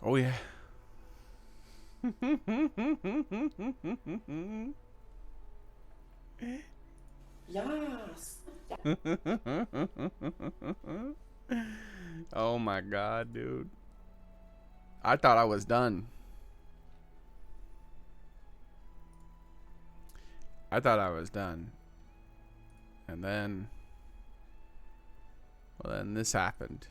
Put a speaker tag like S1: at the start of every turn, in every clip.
S1: Oh yeah.
S2: Yes.
S1: Oh my god, dude. I thought I was done. I thought I was done. And then, well, then this happened.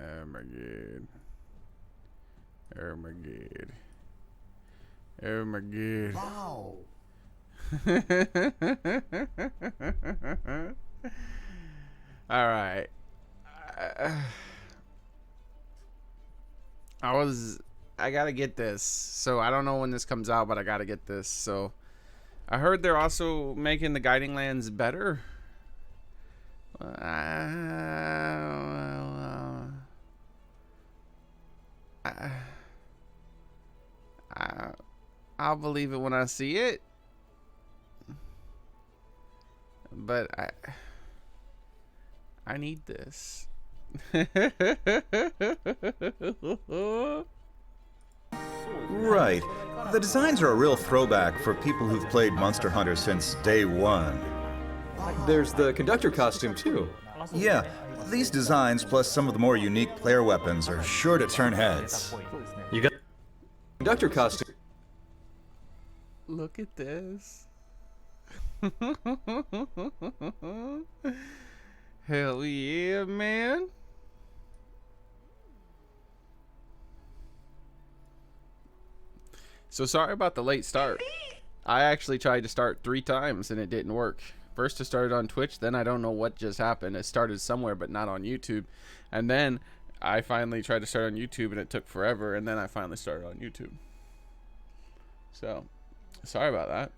S1: Oh my god. Oh my god. Oh my god.
S2: Wow.
S1: All right. I gotta get this. So I don't know when this comes out, but I gotta get this. So I heard they're also making the guiding lands better. I, I, I'll believe it when I see it. But I need this.
S3: Right. The designs are a real throwback for people who've played Monster Hunter since day one.
S4: There's the conductor costume, too.
S3: Yeah, these designs plus some of the more unique player weapons are sure to turn heads.
S4: You got conductor costume.
S1: Look at this. Hell yeah, man. So sorry about the late start. I actually tried to start 3 times and it didn't work. First I started on Twitch, then I don't know what just happened. It started somewhere but not on YouTube. And then I finally tried to start on YouTube and it took forever, and then I finally started on YouTube. So, sorry about that.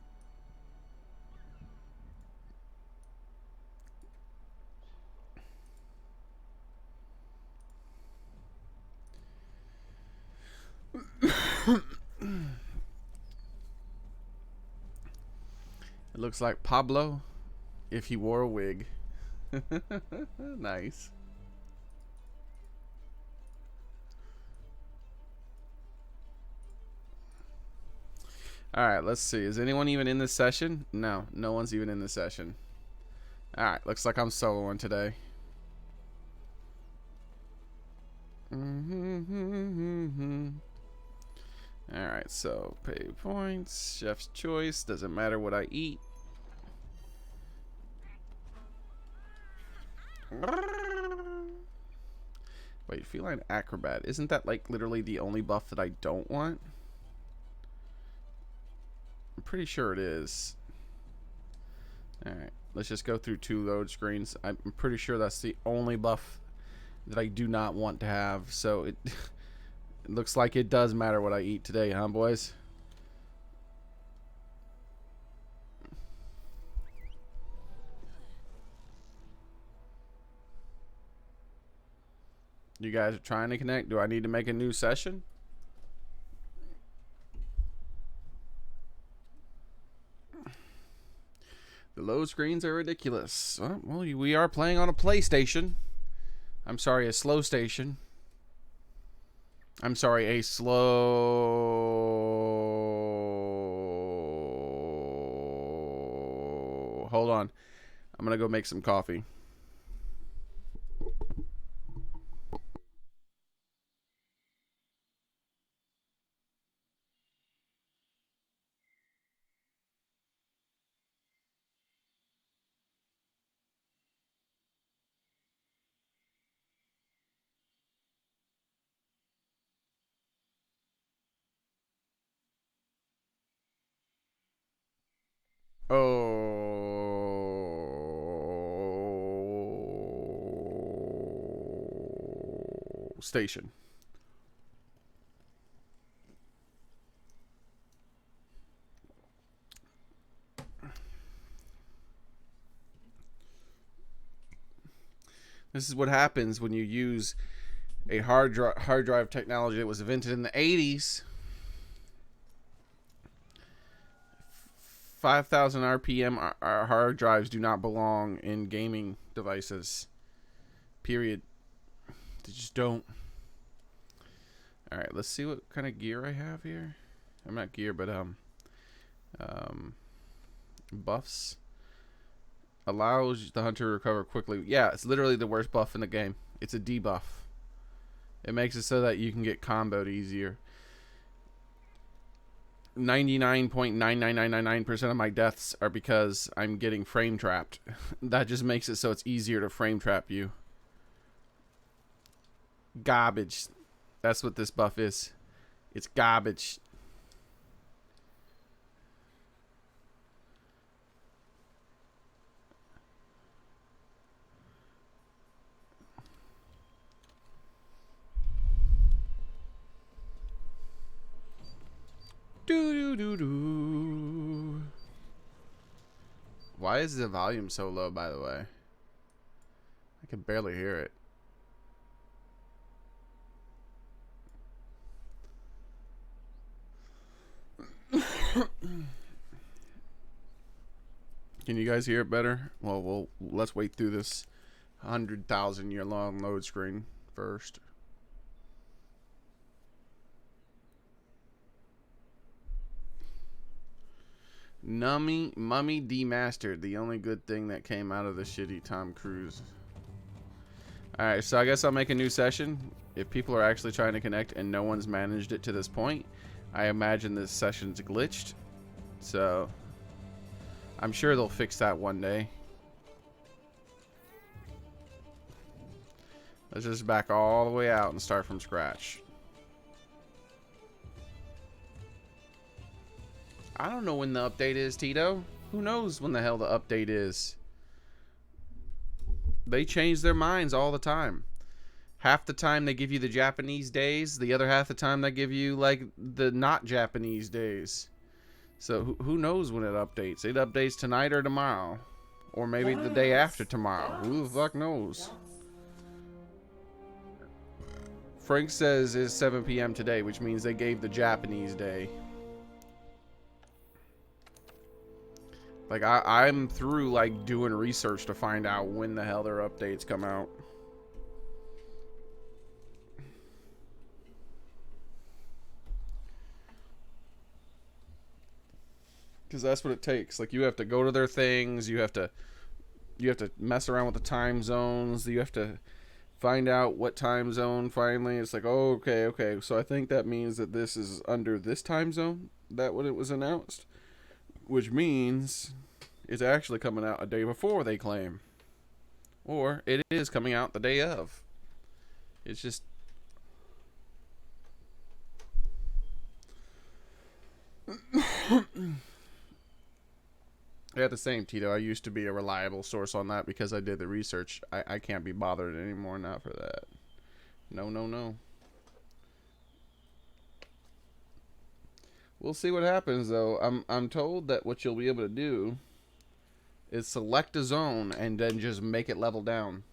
S1: It looks like Pablo if he wore a wig. Nice. Alright, let's see. Is anyone even in this session? No, no one's even in this session. Alright, looks like I'm soloing today. Alright, so pay points, chef's choice, doesn't matter what I eat. Wait, feline acrobat, isn't that like literally the only buff that I don't want? I'm pretty sure it is. Alright, let's just go through 2 load screens. I'm pretty sure that's the only buff that I do not want to have, so it it looks like it does matter what I eat today, huh, boys? You guys are trying to connect. Do I need to make a new session? The load screens are ridiculous. Well, we are playing on a PlayStation. I'm sorry, a slow station. I'm sorry, a slow... Hold on. I'm gonna go make some coffee. Oh... Station. This is what happens when you use a hard drive technology that was invented in the 80s. 5,000 RPM our hard drives do not belong in gaming devices. Period. They just don't. Alright, let's see what kind of gear I have here. I'm not gear, but buffs. Allows the hunter to recover quickly. Yeah, it's literally the worst buff in the game. It's a debuff. It makes it so that you can get comboed easier. 99.99999% of my deaths are because I'm getting frame trapped. That just makes it so it's easier to frame trap you. Garbage. That's what this buff is. It's garbage. Do do do do. Why is the volume so low, by the way? I can barely hear it. Can you guys hear it better? Well, let's wait through this 100,000 year long load screen first. Mummy Demastered, the only good thing that came out of the shitty Tom Cruise. Alright, so I guess I'll make a new session. If people are actually trying to connect and no one's managed it to this point, I imagine this session's glitched. So I'm sure they'll fix that one day. Let's just back all the way out and start from scratch. I don't know when the update is, Tito. Who knows when the hell the update is? They change their minds all the time. Half the time they give you the Japanese days. The other half the time they give you like the not Japanese days. So who knows when it updates? It updates tonight or tomorrow. Or maybe the day after tomorrow. Who the fuck knows? Frank says it's 7 p.m. today, which means they gave the Japanese day. Like, I'm through, like, doing research to find out when the hell their updates come out. Because that's what it takes. Like, you have to go to their things. You have to mess around with the time zones. You have to find out what time zone finally. It's like, oh, okay. So I think that means that this is under this time zone. That when it was announced. Which means it's actually coming out a day before they claim. Or it is coming out the day of. It's just... Yeah, the same, Tito. I used to be a reliable source on that because I did the research. I can't be bothered anymore, not for that. No. We'll see what happens, though. I'm told that what you'll be able to do is select a zone and then just make it level down.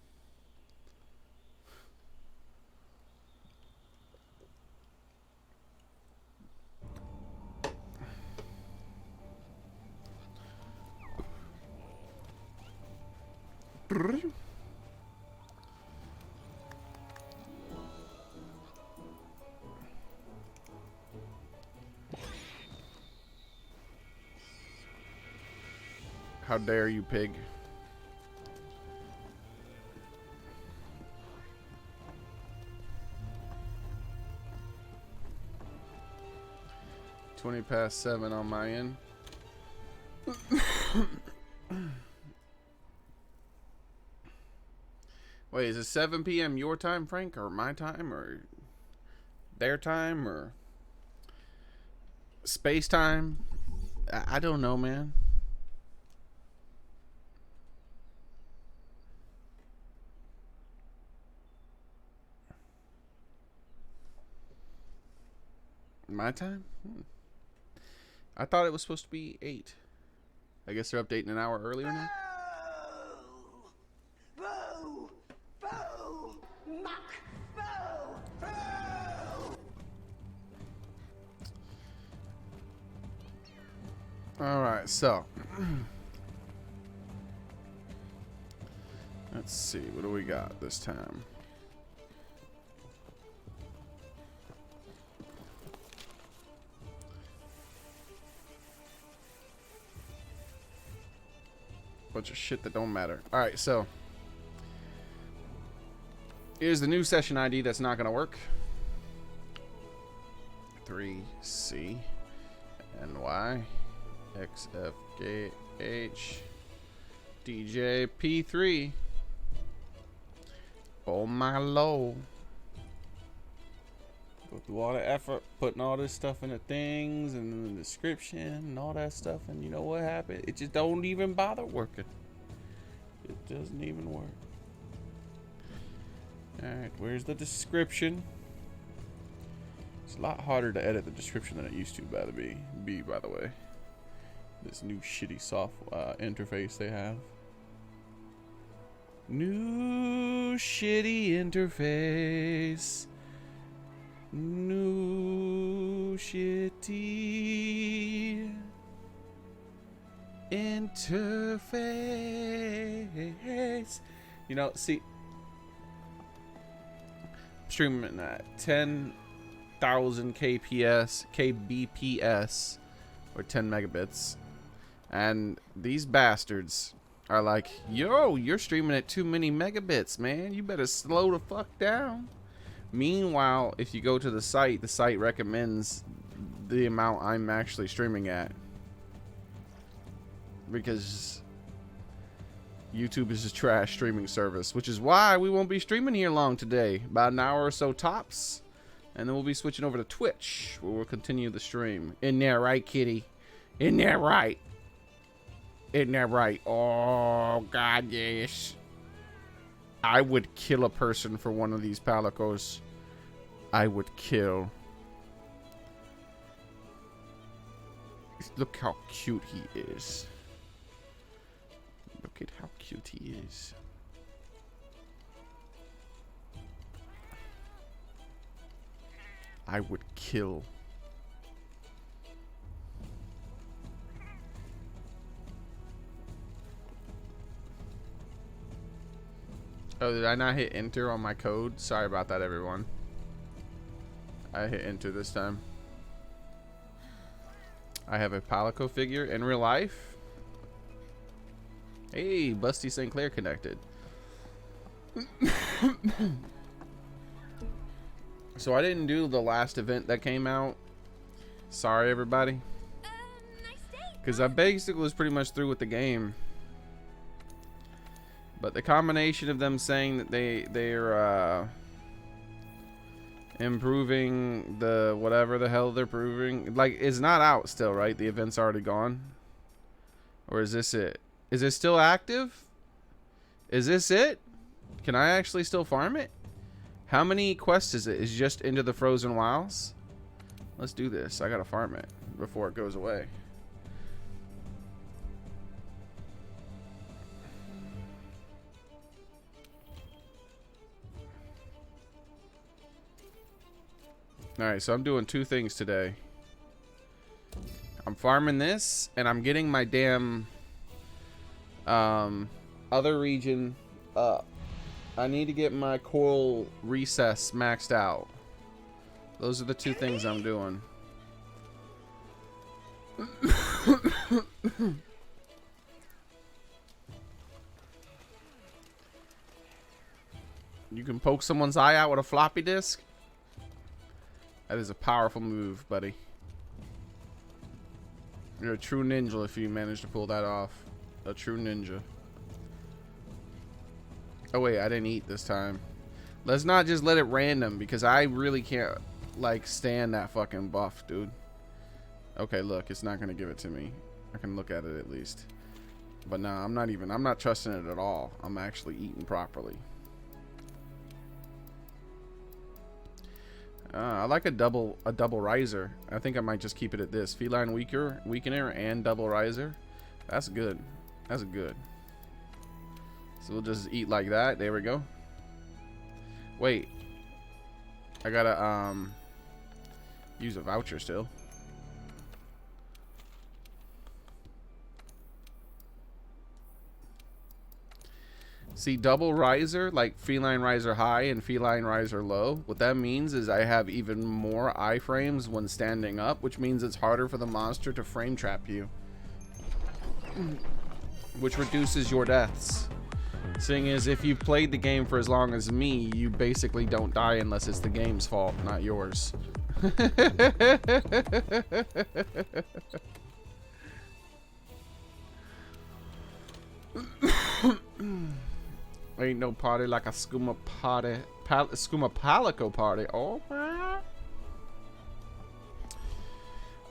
S1: How dare you, pig? (20 past 7) on my end. Wait, is it 7 p.m. your time, Frank, or my time, or their time, or space time? I don't know, man. My time? I thought it was supposed to be 8. I guess they're updating an hour earlier now. All right, so let's see. What do we got this time? Bunch of shit that don't matter. All right, so here's the new session ID that's not gonna work. 3C NY xfkH DJ P3. Oh my lord. Go through all the effort putting all this stuff in the things and the description and all that stuff, and you know what happened? It just don't even bother working. It doesn't even work. Alright, where's the description? It's a lot harder to edit the description than it used to by the way. This new shitty soft interface they have. New shitty interface. New shitty interface. You know, see, I'm streaming at 10,000 kbps or 10 megabits, and these bastards are like, yo, you're streaming at too many megabits, man. You better slow the fuck down. Meanwhile, if you go to the site recommends the amount I'm actually streaming at, because YouTube is a trash streaming service, which is why we won't be streaming here long today, about an hour or so tops, and then we'll be switching over to Twitch, where we'll continue the stream. In there, right, kitty? In there, right? In there, right? Oh god, yes. I would kill a person for one of these palicos. I would kill. Look how cute he is. Look at how cute he is. I would kill. Oh, did I not hit enter on my code? Sorry about that, everyone. I hit enter this time. I have a Palico figure in real life. Hey, Busty St. Clair connected. So I didn't do the last event that came out. Sorry, everybody. Because I basically was pretty much through with the game. But the combination of them saying that they're improving the whatever the hell they're proving, like, it's not out still, right? The event's already gone. Or is this it? Is it still active? Is this it? Can I actually still farm it? How many quests is it? Is it just into the frozen wilds? Let's do this. I gotta farm it before it goes away. Alright, so I'm doing two things today. I'm farming this, and I'm getting my damn other region up. I need to get my coral recess maxed out. Those are the two things I'm doing. You can poke someone's eye out with a floppy disk? That is a powerful move, buddy. You're a true ninja if you manage to pull that off. A true ninja. Oh wait, I didn't eat this time. Let's not just let it random, because I really can't, like, stand that fucking buff, dude. Okay, look, it's not gonna give it to me. I can look at it at least. But nah, I'm not trusting it at all. I'm actually eating properly. I like a double riser. I think I might just keep it at this. Feline weakener and double riser. That's good. That's good. So we'll just eat like that. There we go. Wait. I gotta use a voucher still. See, double riser, like feline riser high and feline riser low. What that means is I have even more iframes when standing up, which means it's harder for the monster to frame trap you, which reduces your deaths. Seeing as if you've played the game for as long as me, you basically don't die unless it's the game's fault, not yours. Ain't no party like a skooma party. Skooma palico party. Oh,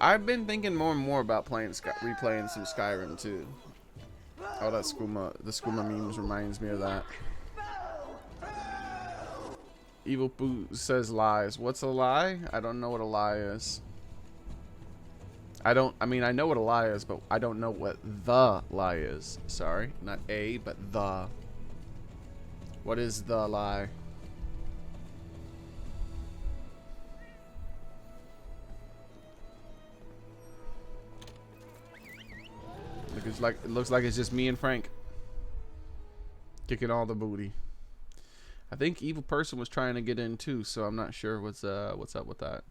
S1: I've been thinking more and more about replaying some Skyrim too. Oh, that skooma, the skooma memes reminds me of that. Evil Boo says lies. What's a lie? I don't know what a lie is. I mean, I know what a lie is, but I don't know what the lie is. Sorry, not a, but the. What is the lie? It looks like it's just me and Frank kicking all the booty. I think Evil Person was trying to get in too, so I'm not sure what's up with that.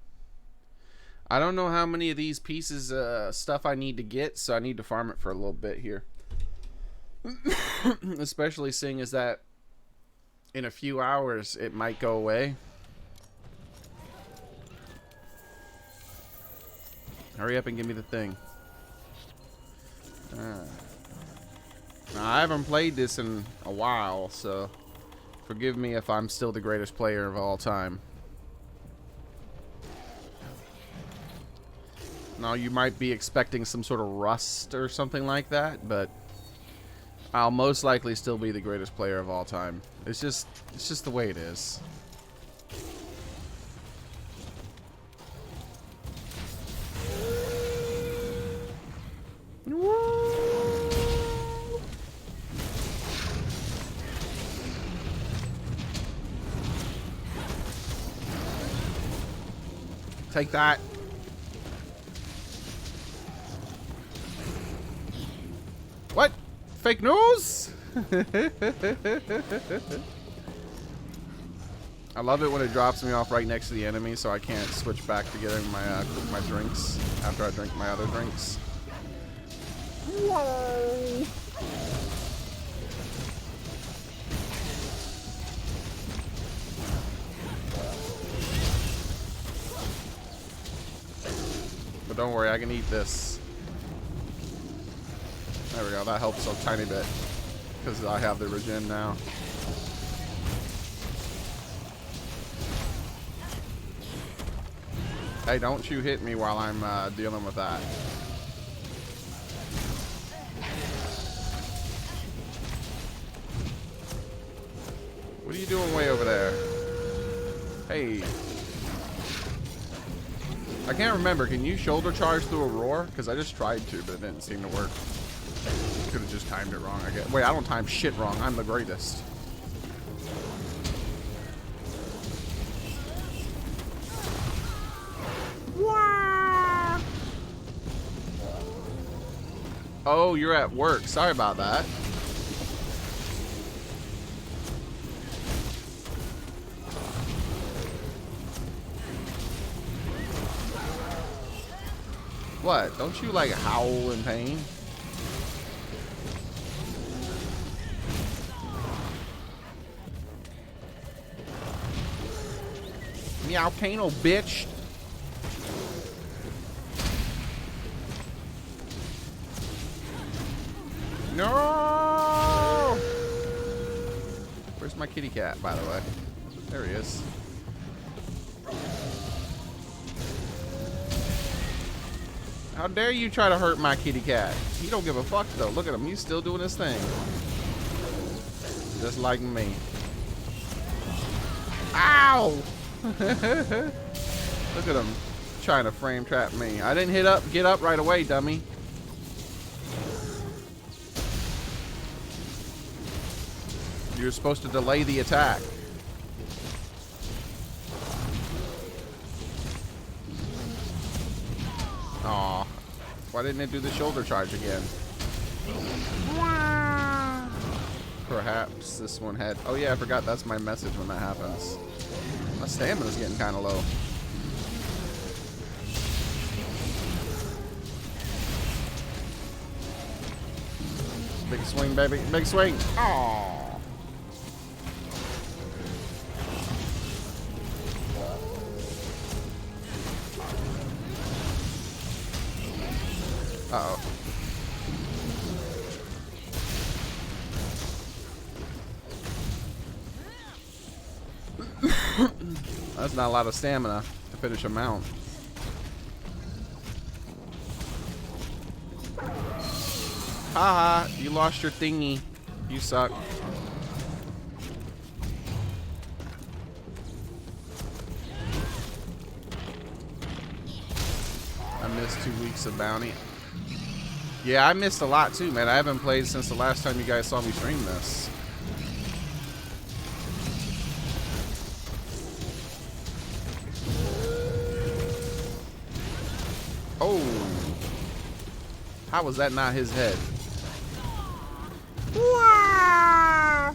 S1: I don't know how many of these pieces stuff I need to get, so I need to farm it for a little bit here. Especially seeing as that in a few hours it might go away. Hurry up and give me the thing. Now, I haven't played this in a while, so forgive me if I'm still the greatest player of all time. Now, you might be expecting some sort of rust or something like that, but I'll most likely still be the greatest player of all time. It's just the way it is. Take that. What? Fake news? I love it when it drops me off right next to the enemy, so I can't switch back to getting my drinks after I drink my other drinks. Whoa. But don't worry, I can eat this. There we go, that helps a tiny bit. Because I have the regen now. Hey, don't you hit me while I'm dealing with that. What are you doing way over there? Hey. I can't remember. Can you shoulder charge through a roar? Because I just tried to, but it didn't seem to work. Could have just timed it wrong, I guess. Wait, I don't time shit wrong. I'm the greatest. Oh, you're at work. Sorry about that. What? Don't you like howl in pain? Meow Kano, bitch. No! Where's my kitty cat, by the way? There he is. How dare you try to hurt my kitty cat? He don't give a fuck though. Look at him. He's still doing his thing. Just like me. Ow! Look at him trying to frame trap me. I didn't get up right away, dummy. You're supposed to delay the attack. Aw. Why didn't it do the shoulder charge again? Perhaps this one had... Oh yeah, I forgot that's my message when that happens. My stamina's getting kind of low. Big swing, baby. Big swing. Aww. Uh-oh. That's not a lot of stamina to finish a mount. Haha, you lost your thingy. You suck. I missed 2 weeks of bounty. Yeah, I missed a lot too, man. I haven't played since the last time you guys saw me stream this. Oh. How was that not his head? Wow.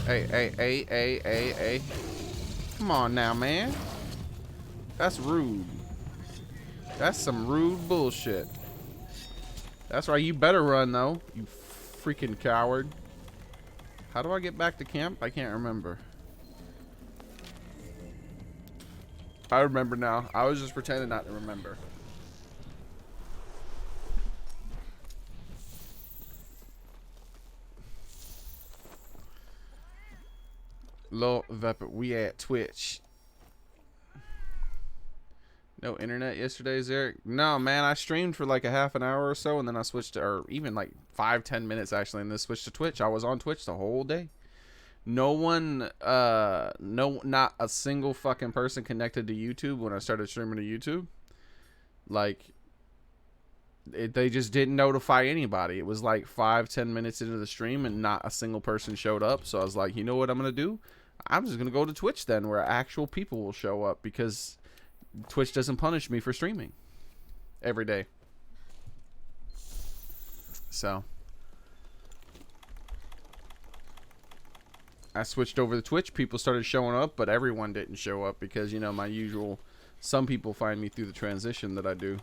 S1: Hey. Come on now, man. That's rude. That's some rude bullshit. That's right, you better run though, you freaking coward. How do I get back to camp? I can't remember. I remember now. I was just pretending not to remember. Lol, we at Twitch. No internet yesterday, Xearrik? No, man, I streamed for like a half an hour or so, and then I switched to, or even like 5-10 minutes actually, and then switched to Twitch. I was on Twitch the whole day. No one, not a single fucking person connected to YouTube when I started streaming to YouTube. Like, they just didn't notify anybody. It was like 5-10 minutes into the stream, and not a single person showed up. So I was like, you know what I'm gonna do? I'm just gonna go to Twitch then, where actual people will show up, because Twitch doesn't punish me for streaming every day. So I switched over to Twitch. People started showing up, but everyone didn't show up because, you know, my usual, some people find me through the transition that I do.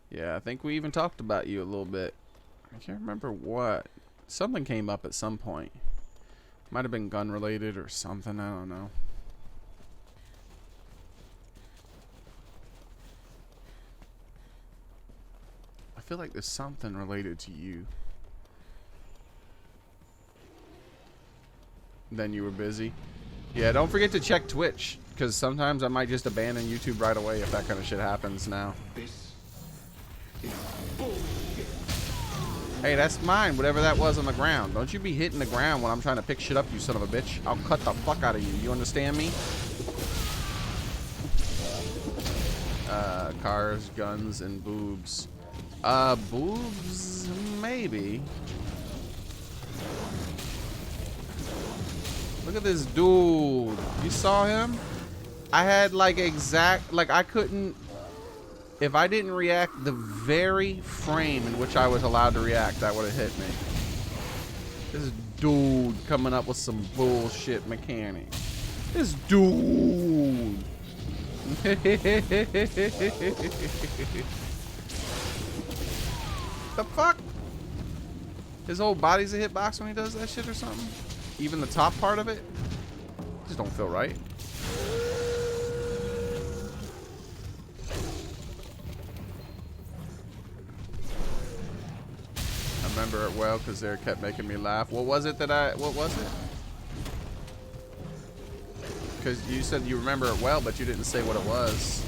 S1: Yeah, I think we even talked about you a little bit. I can't remember what. Something came up at some point. Might have been gun related or something. I don't know. I feel like there's something related to you. Then you were busy. Yeah, don't forget to check Twitch, because sometimes I might just abandon YouTube right away if that kind of shit happens now. Hey, that's mine, whatever that was on the ground. Don't you be hitting the ground when I'm trying to pick shit up, you son of a bitch. I'll cut the fuck out of you. You understand me? Cars, guns, and boobs. Boobs? Maybe. Look at this dude. You saw him? I had like I couldn't, if I didn't react the very frame in which I was allowed to react, that would have hit me. This dude coming up with some bullshit mechanics. This dude. The fuck? His whole body's a hitbox when he does that shit or something? Even the top part of it? Just don't feel right. I remember it well because they kept making me laugh. What was it? Because you said you remember it well, but you didn't say what it was.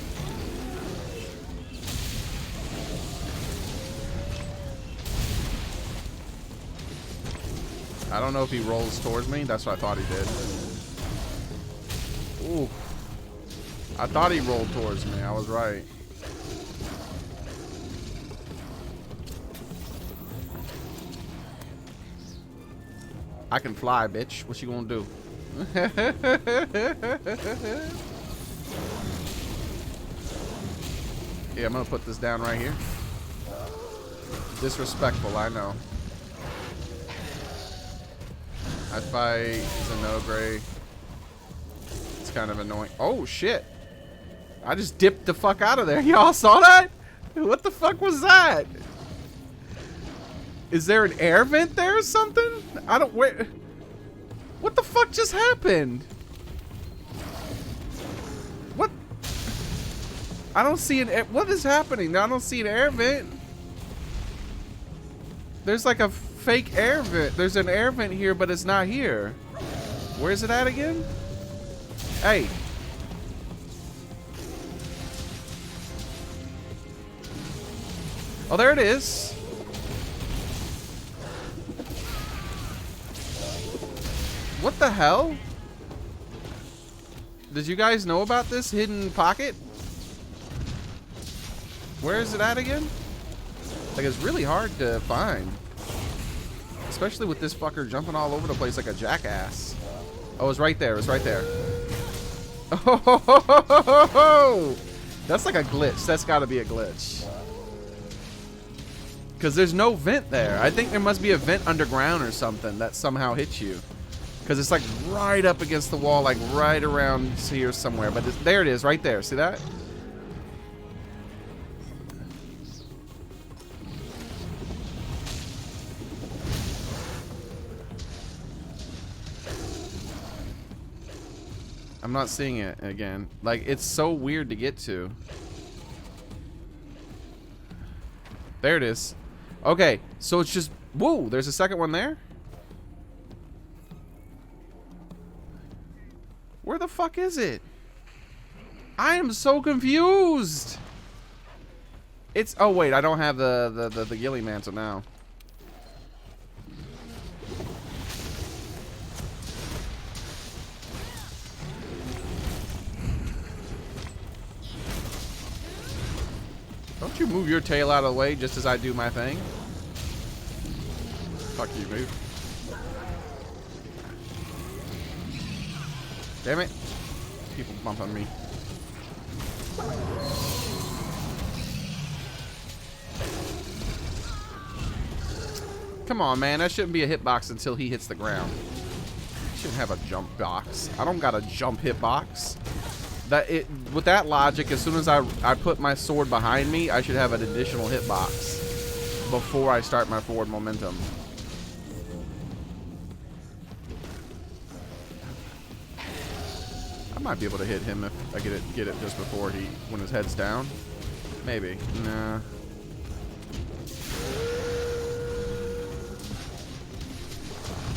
S1: I don't know if he rolls towards me. That's what I thought he did. Ooh. I thought he rolled towards me. I was right. I can fly, bitch. What you gonna do? Yeah, I'm gonna put this down right here. Disrespectful, I know. I fight Xenogray. It's kind of annoying. Oh shit! I just dipped the fuck out of there. Y'all saw that? What the fuck was that? Is there an air vent there or something? I don't. Where? What the fuck just happened? What? I don't see an air. What is happening? I don't see an air vent. There's like a fake air vent. There's an air vent here, but it's not here. Where's it at again? Hey. Oh, there it is. What the hell? Did you guys know about this hidden pocket? Where is it at again? Like, it's really hard to find. Especially with this fucker jumping all over the place like a jackass. Oh, it's right there. It's right there. Oh, that's like a glitch. That's got to be a glitch. Because there's no vent there. I think there must be a vent underground or something that somehow hits you. Because it's like right up against the wall, like right around here somewhere. But there it is, right there. See that? I'm not seeing it again. Like, it's so weird to get to. There it is. Okay, so it's just... Whoa, there's a second one there? Where the fuck is it? I am so confused. It's... Oh, wait, I don't have the ghillie mantle now. Don't you move your tail out of the way just as I do my thing? Fuck you, move. Damn it. People bumping me. Come on, man. That shouldn't be a hitbox until he hits the ground. Shouldn't have a jump box. I don't got a jump hitbox. With that logic, as soon as I put my sword behind me, I should have an additional hitbox before I start my forward momentum. I might be able to hit him if I get it just before when his head's down. Maybe. Nah.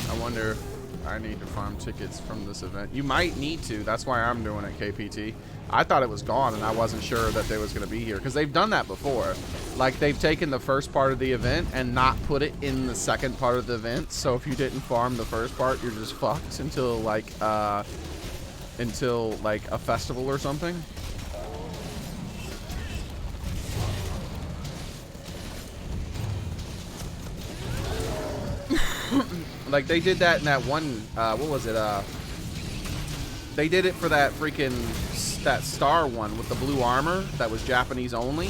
S1: I wonder if I need to farm tickets from this event. You might need to. That's why I'm doing it, KPT. I thought it was gone, and I wasn't sure that they was going to be here. Because they've done that before. Like, they've taken the first part of the event and not put it in the second part of the event. So if you didn't farm the first part, you're just fucked until, like a festival or something. Like, they did that in that one, what was it, they did it for that that star one with the blue armor that was Japanese only.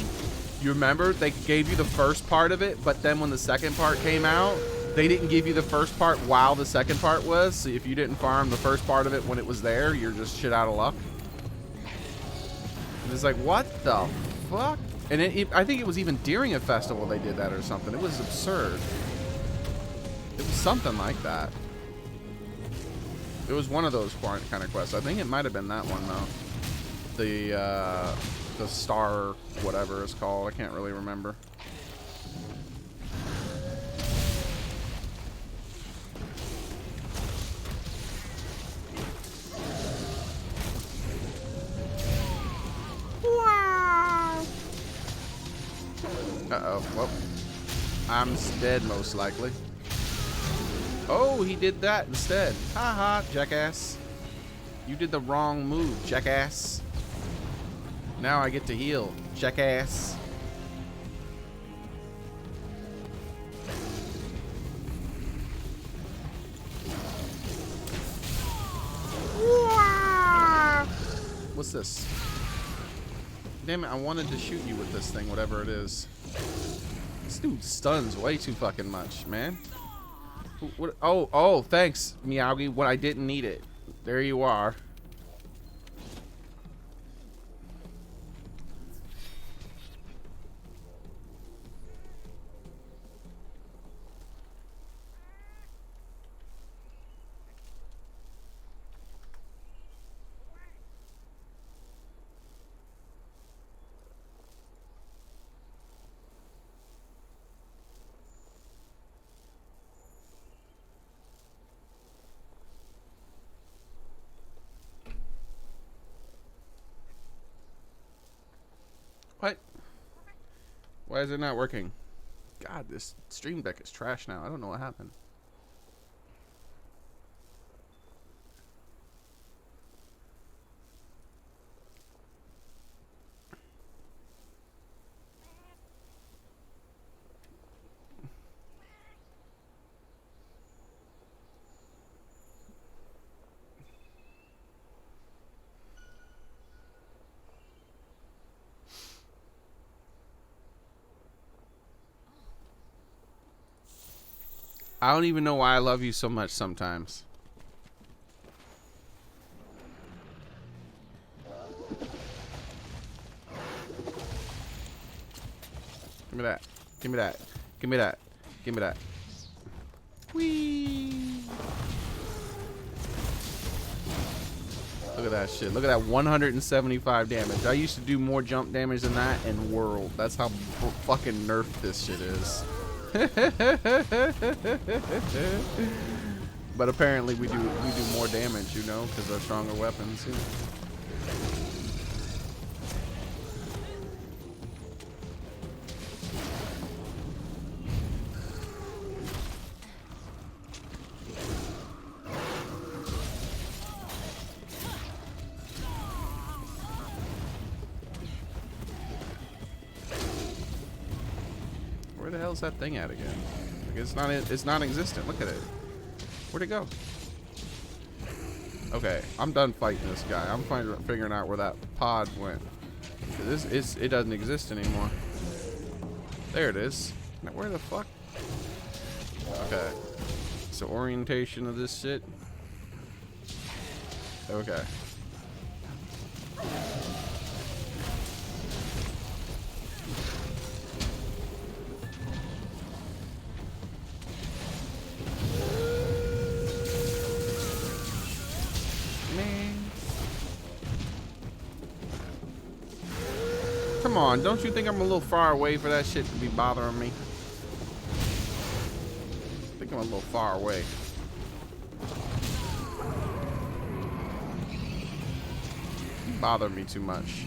S1: You remember? They gave you the first part of it, but then when the second part came out, they didn't give you the first part while the second part was. So if you didn't farm the first part of it when it was there, you're just shit out of luck. And it's like, what the fuck? And I think it was even during a festival they did that or something. It was absurd. It was something like that. It was one of those kind of quests. I think it might have been that one though. The star, whatever it's called. I can't really remember. Uh-oh. Well, I'm dead most likely. Oh, he did that instead. Haha, jackass. You did the wrong move, jackass. Now I get to heal, jackass. What's this? Damn it, I wanted to shoot you with this thing, whatever it is. This dude stuns way too fucking much, man. What? Oh, thanks, Miyagi, when I didn't need it. There you are. What? Why is it not working? God, this stream deck is trash now. I don't know what happened. I don't even know why I love you so much sometimes. Give me that. Give me that. Give me that. Give me that. Whee! Look at that shit. Look at that 175 damage. I used to do more jump damage than that in World. That's how fucking nerfed this shit is. But apparently we do more damage, you know, because they're stronger weapons. You know? Where the hell's that thing at again? Like it's non-existent. Look at it. Where'd it go? Okay, I'm done fighting this guy. I'm figuring out where that pod went. It doesn't exist anymore. There it is. Now where the fuck? Okay. So orientation of this shit. Okay. Come on, don't you think I'm a little far away for that shit to be bothering me? I think I'm a little far away. You bother me too much.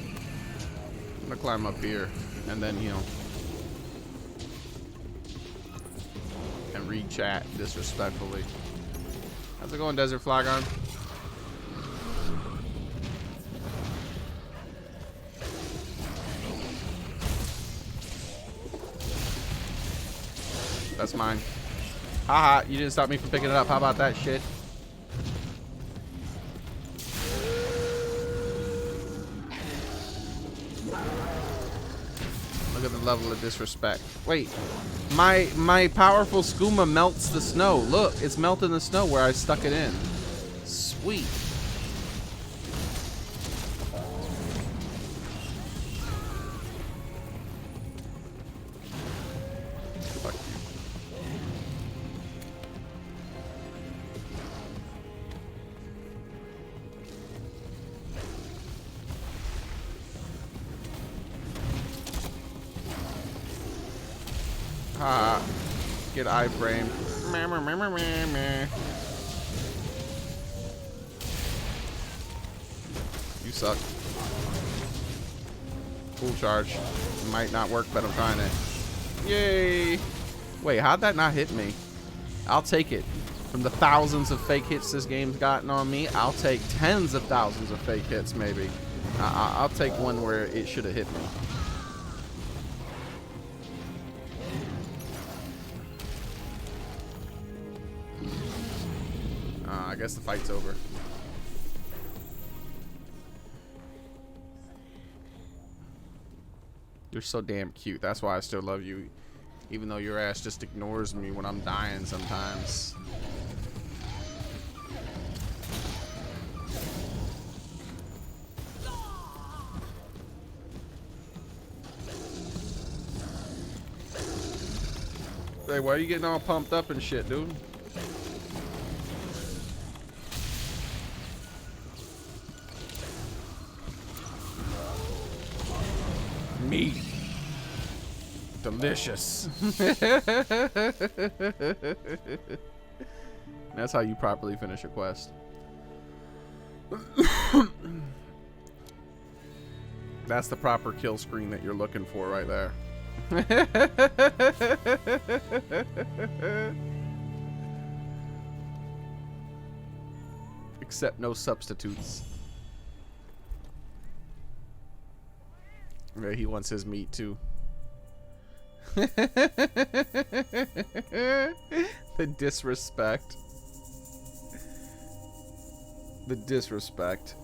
S1: I'm gonna climb up here and then, you know, and read chat disrespectfully. How's it going, Desert Flagon? That's mine. Haha, you didn't stop me from picking it up. How about that shit? Look at the level of disrespect. Wait, my powerful skooma melts the snow. Look, it's melting the snow where I stuck it in. Sweet. Ah, get iframed. You suck. Full charge. Might not work, but I'm trying it. Yay! Wait, how'd that not hit me? I'll take it. From the thousands of fake hits this game's gotten on me, I'll take tens of thousands of fake hits, maybe. I'll take one where it should have hit me. I guess the fight's over. You're so damn cute. That's why I still love you. Even though your ass just ignores me when I'm dying sometimes. Hey, why are you getting all pumped up and shit, dude? Meat. Delicious. That's how you properly finish a quest. That's the proper kill screen that you're looking for right there. Except no substitutes. Yeah, he wants his meat too. The disrespect. The disrespect.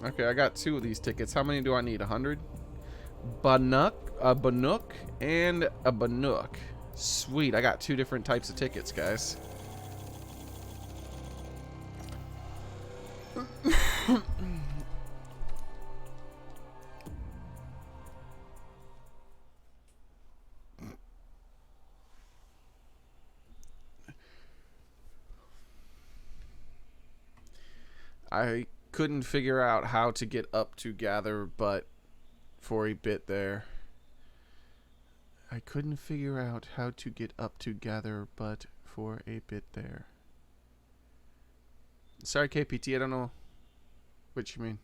S1: Okay, I got 2 of these tickets. How many do I need? 100? Bannock, a Bannock, and a Bannock. Sweet, I got 2 different types of tickets, guys. I couldn't figure out how to get up to gather but for a bit there. I couldn't figure out how to get up to gather but for a bit there. Sorry, KPT, I don't know what you mean.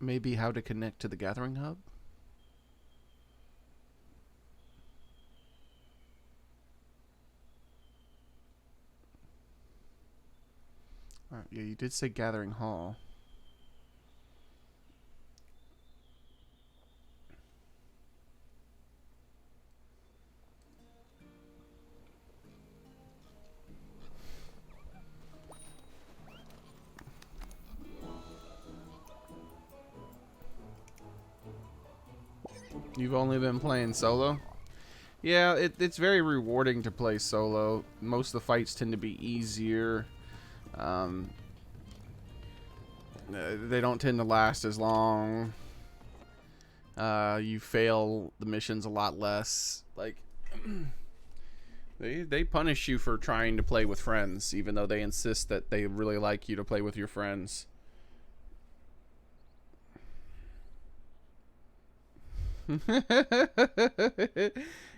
S1: Maybe how to connect to the gathering hub? Yeah, you did say gathering hall. You've only been playing solo? Yeah, it's very rewarding to play solo. Most of the fights tend to be easier. They don't tend to last as long. You fail the missions a lot less. Like, they punish you for trying to play with friends, even though they insist that they really like you to play with your friends.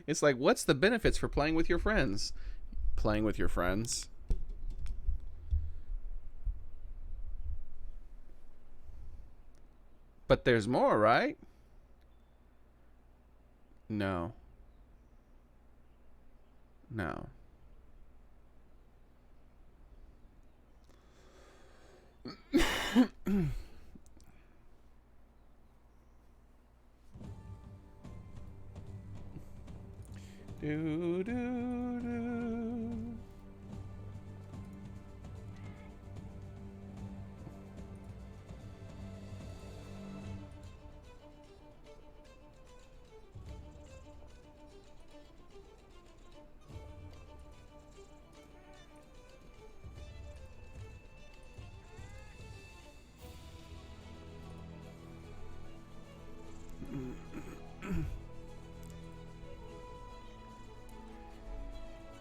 S1: It's like, what's the benefits for playing with your friends? Playing with your friends. But there's more, right? No. No. Do, do, do.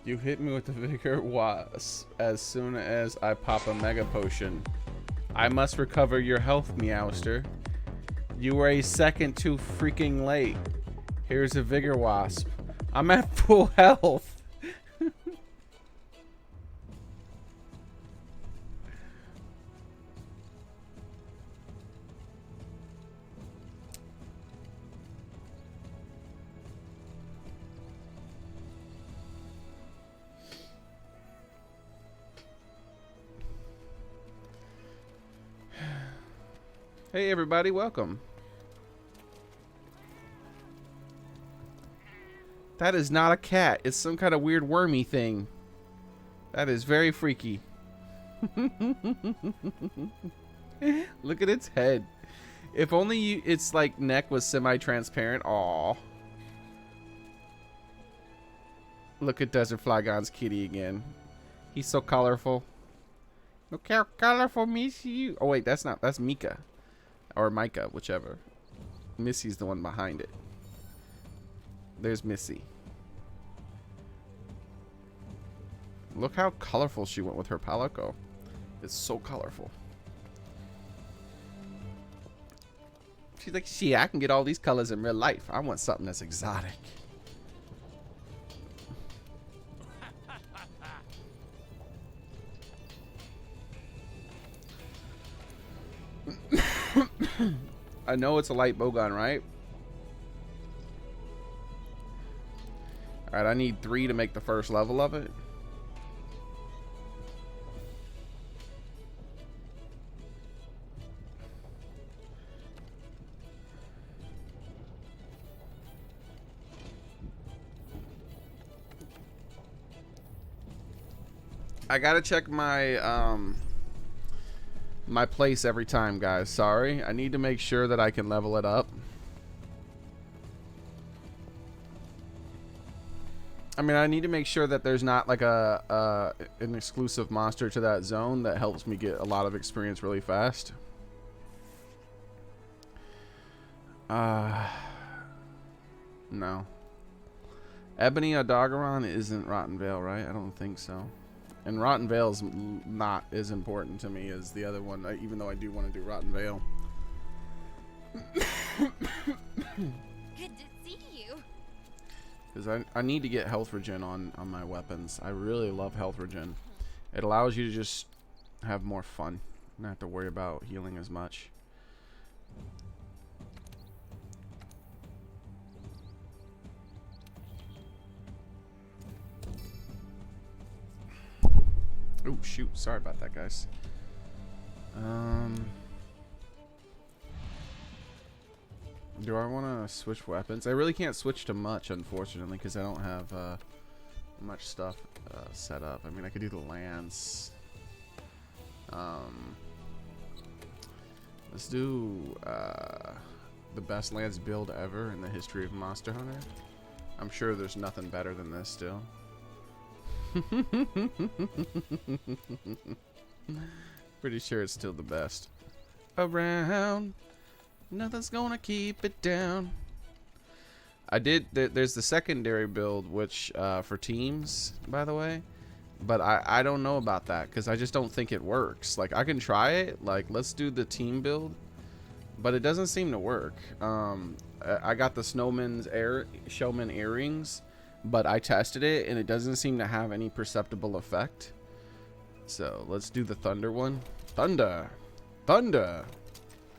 S1: You hit me with the vigor was as soon as I pop a mega potion. I must recover your health, Meowster. You were a second too freaking late. Here's a vigor wasp. I'm at full health. Hey everybody, welcome. That is not a cat. It's some kind of weird wormy thing. That is very freaky. Look at its head. If only its like neck was semi-transparent. Aw. Look at Desert Flygon's kitty again. He's so colorful. Look how colorful Missy. Oh wait, that's Mika. Or Micah, whichever. Missy's the one behind it. There's Missy. Look how colorful she went with her palico. It's so colorful. She's like, shit, I can get all these colors in real life. I want something that's exotic. I know it's a light bowgun, right? Alright, I need 3 to make the first level of it. I gotta check my my place every time, guys. Sorry. I need to make sure that I can level it up. I mean, I need to make sure that there's not like an exclusive monster to that zone that helps me get a lot of experience really fast. No. Ebony Odogaron isn't Rotten Vale, right? I don't think so. And Rotten Vale's not as important to me as the other one, even though I do want to do Rotten Vale.
S5: Good to see you.
S1: Because I need to get health regen on my weapons. I really love health regen. It allows you to just have more fun. Not have to worry about healing as much. Oh shoot, sorry about that, guys. Do I want to switch weapons? I really can't switch to much, unfortunately, because I don't have much stuff set up. I mean, I could do the lance. Let's do the best lance build ever in the history of Monster Hunter. I'm sure there's nothing better than this still. Pretty sure it's still the best around. Nothing's gonna keep it down. I did there's the secondary build, which for teams, by the way, but I don't know about that because I just don't think it works. Like, I can try it, like, let's do the team build, but it doesn't seem to work. I got the showman earrings, but I tested it and it doesn't seem to have any perceptible effect. So let's do the thunder one. Thunder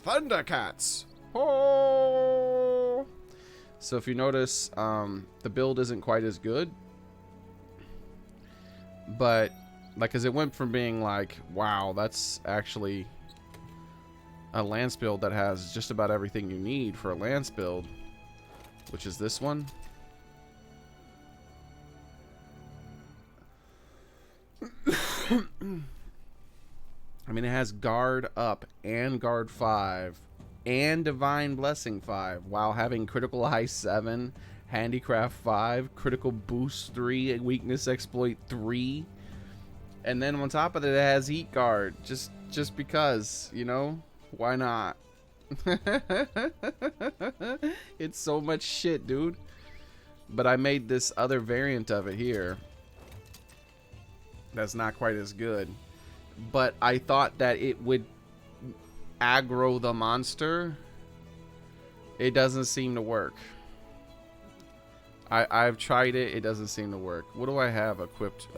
S1: Thundercats. Oh! So if you notice, the build isn't quite as good, but like, as it went from being like, wow, that's actually a lance build that has just about everything you need for a lance build, which is this one. I mean, it has guard up and guard 5 and divine blessing 5 while having critical high 7, handicraft 5, critical boost 3, weakness exploit 3, and then on top of it, it has heat guard, just because, you know, why not? It's so much shit, dude. But I made this other variant of it here that's not quite as good, but I thought that it would aggro the monster. It doesn't seem to work. I've tried it. It doesn't seem to work. What do I have equipped?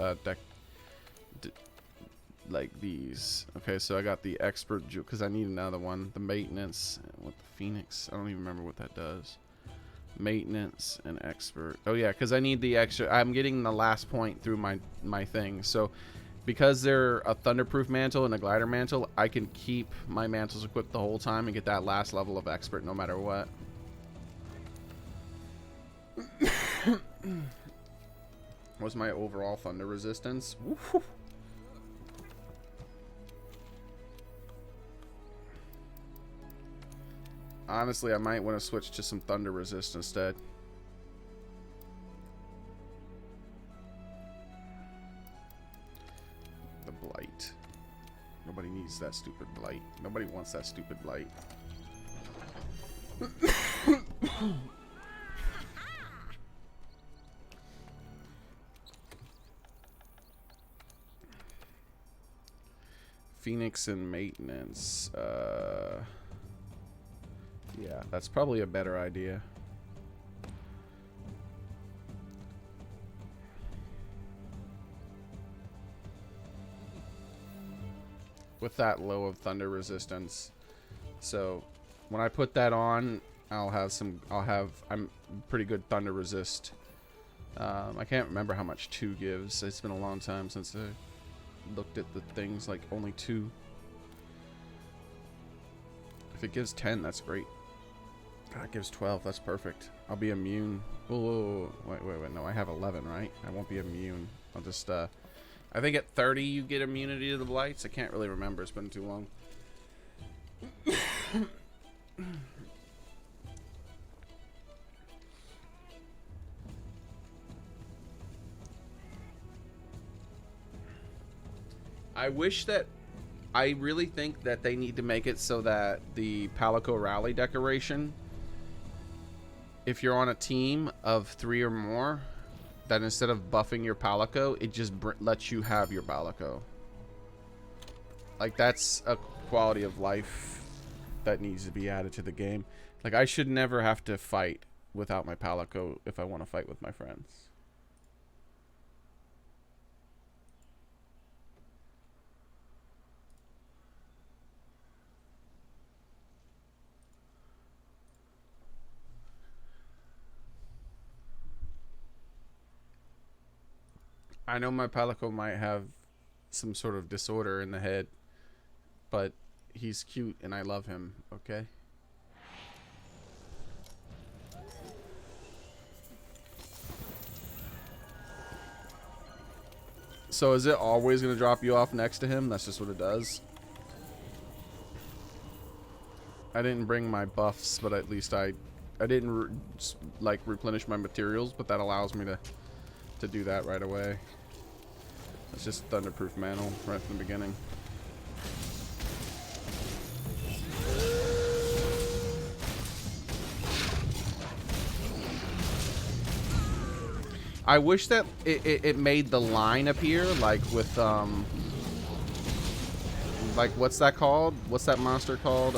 S1: Like these. Okay, so I got the expert because I need another one. The maintenance with the phoenix. I don't even remember what that does. Maintenance and expert. Oh yeah, because I need the extra. I'm getting the last point through my thing. So because they're a thunderproof mantle and a glider mantle, I can keep my mantles equipped the whole time and get that last level of expert no matter what. What's my overall thunder resistance? Woo-hoo. Honestly, I might want to switch to some thunder resist instead. The blight. Nobody needs that stupid blight. Nobody wants that stupid blight. Phoenix and maintenance. Yeah, that's probably a better idea. With that low of thunder resistance. So when I put that on, I'm pretty good thunder resist. I can't remember how much 2 gives. It's been a long time since I looked at the things, like only 2. If it gives 10, that's great. God, it gives 12, that's perfect. I'll be immune. Oh, wait, no, I have 11, right? I won't be immune. I'll just, I think at 30 you get immunity to the blights. I can't really remember, it's been too long. I really think that they need to make it so that the Palico Rally decoration, if you're on a team of 3 or more, that instead of buffing your Palico, it just lets you have your Palico. Like, that's a quality of life that needs to be added to the game. Like, I should never have to fight without my Palico if I want to fight with my friends. I know my Palico might have some sort of disorder in the head, but he's cute and I love him, okay? So is it always going to drop you off next to him? That's just what it does. I didn't bring my buffs, but at least I didn't like replenish my materials, but that allows me to do that right away. It's just thunderproof mantle right from the beginning. I wish that it made the line appear like with like what's that called? What's that monster called?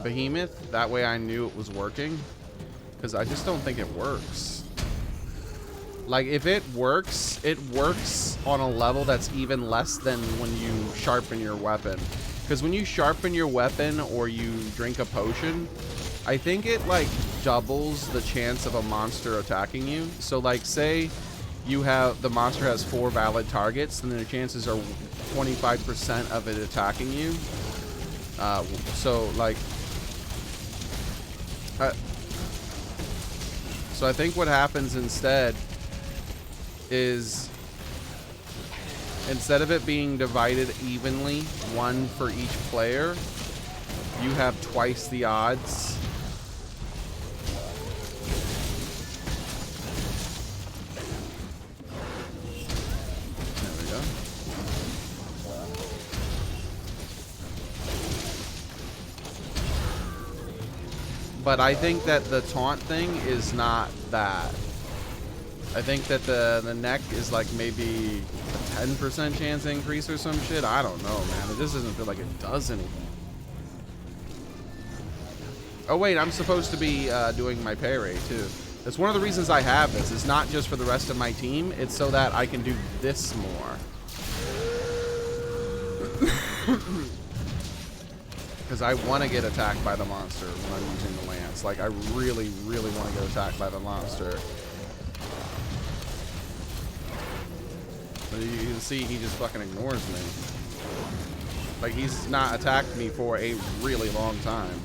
S1: Behemoth. That way I knew it was working. Because I just don't think it works. Like, if it works on a level that's even less than when you sharpen your weapon. Because when you sharpen your weapon or you drink a potion, I think it, like, doubles the chance of a monster attacking you. So, like, say the monster has 4 valid targets, then the chances are 25% of it attacking you. So, like... So I think what happens instead is, instead of it being divided evenly, 1 for each player, you have twice the odds. There we go. But I think that the taunt thing is not that. I think that the neck is like maybe a 10% chance increase or some shit. I don't know, man. It just doesn't feel like it does anything. Oh wait, I'm supposed to be doing my parry too. That's one of the reasons I have this. It's not just for the rest of my team. It's so that I can do this more. Because I want to get attacked by the monster when I'm using the lance. Like, I really, really want to get attacked by the monster. You can see he just fucking ignores me. Like, he's not attacked me for a really long time.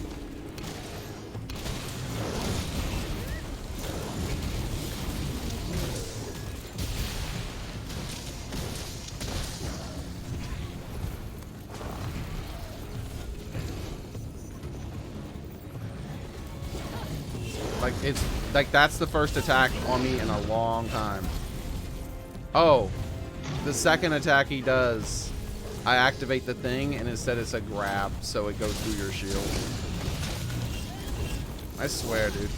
S1: Like, it's like that's the first attack on me in a long time. Oh, the second attack he does, I activate the thing and instead it's a grab, so it goes through your shield. I swear, dude.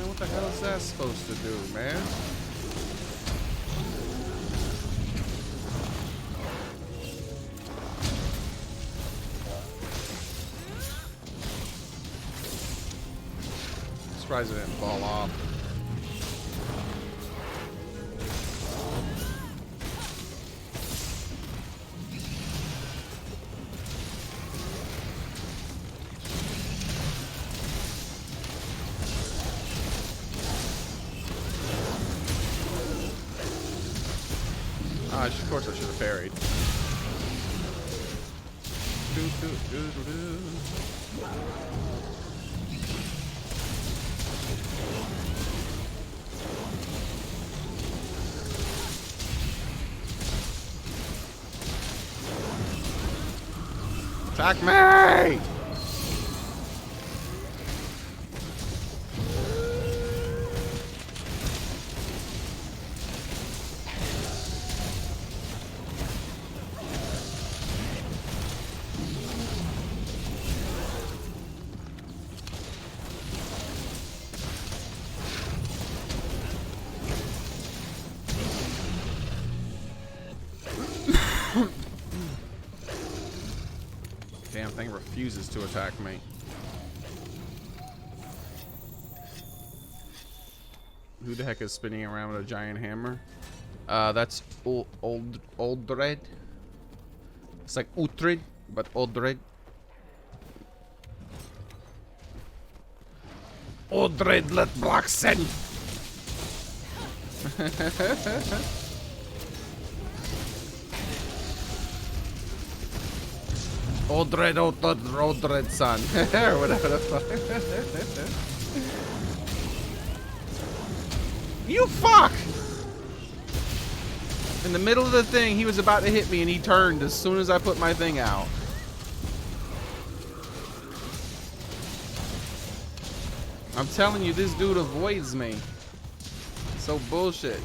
S1: What the hell is that supposed to do, man? Surprised it didn't fall off. Of course I should have parried. Attack me! Damn thing refuses to attack me. Who the heck is spinning around with a giant hammer? That's Oldred. It's like Uhtred, but Oldred. Oldred let Blacksen. Oldred son. Or whatever the fuck. You fuck! In the middle of the thing, he was about to hit me and he turned as soon as I put my thing out. I'm telling you, this dude avoids me. So bullshit.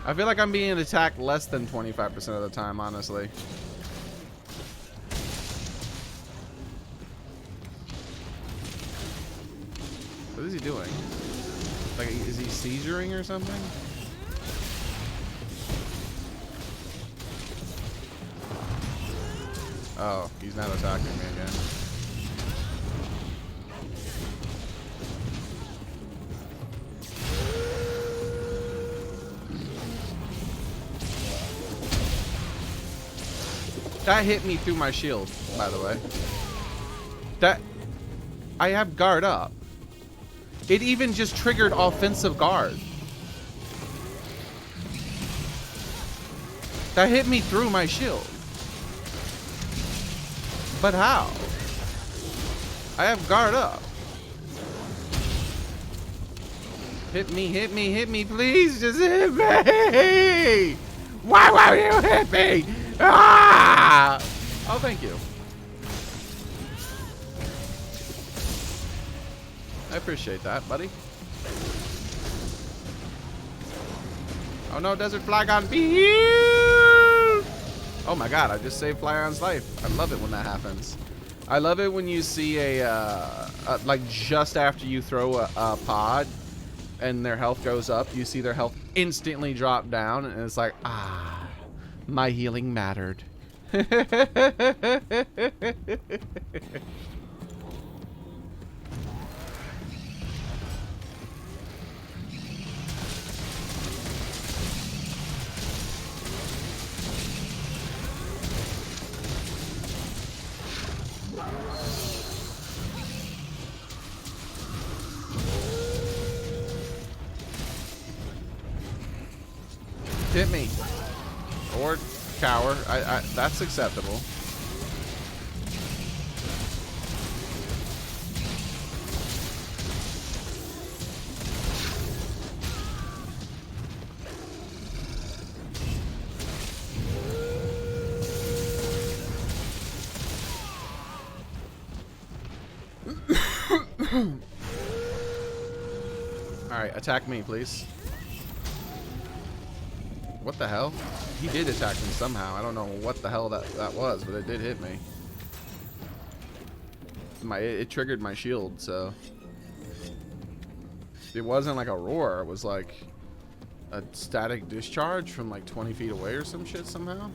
S1: I feel like I'm being attacked less than 25% of the time, honestly. What is he doing? Like, is he seizuring or something? Oh, he's not attacking me again. That hit me through my shield, by the way. That... I have guard up. It even just triggered offensive guard. That hit me through my shield. But how? I have guard up. Hit me, hit me, hit me, please. Just hit me. Why won't you hit me? Ah! Oh, thank you. I appreciate that, buddy. Oh no, Desert Flygon, be here! Oh my god, I just saved Flygon's life. I love it when that happens. I love it when you see like just after you throw a pod and their health goes up, you see their health instantly drop down, and it's like, ah, my healing mattered. Hit me. Or cower. That's acceptable. Alright, attack me, please. What the hell? He did attack me somehow. I don't know what the hell that was, but it did hit me. It triggered my shield, so... It wasn't like a roar. It was like a static discharge from like 20 feet away or some shit somehow.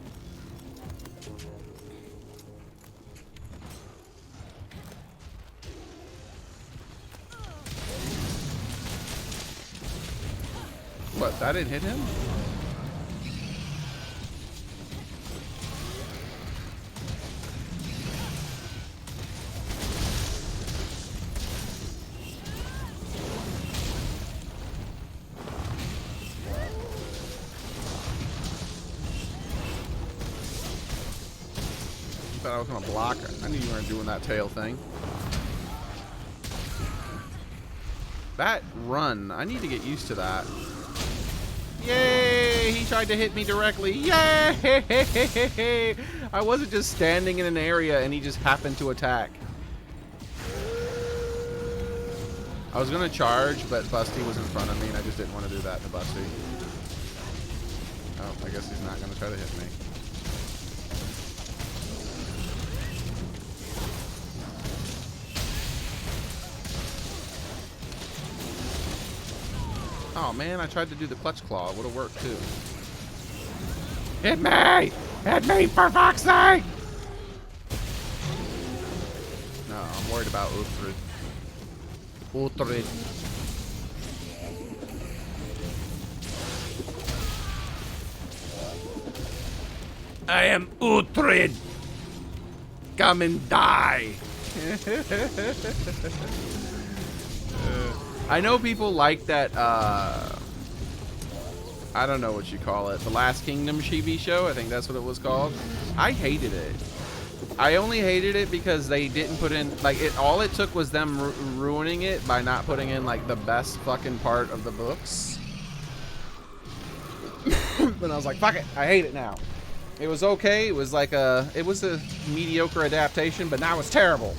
S1: What, that didn't hit him? I thought I was gonna block her. I knew you weren't doing that tail thing. That run, I need to get used to that. Yay! He tried to hit me directly. Yay! I wasn't just standing in an area and he just happened to attack. I was gonna charge, but Busty was in front of me and I just didn't want to do that to Busty. Oh, I guess he's not gonna try to hit me. Oh man, I tried to do the clutch claw. It would have worked too. Hit me! Hit me for fuck's sake! No, I'm worried about Uhtred. Uhtred. I am Uhtred! Come and die! I know people like that, I don't know what you call it, the Last Kingdom TV show, I think that's what it was called. I hated it. I only hated it because they didn't put in, like, all it took was them ruining it by not putting in, like, the best fucking part of the books. But I was like, fuck it, I hate it now. It was okay, it was like it was a mediocre adaptation, but now it's terrible.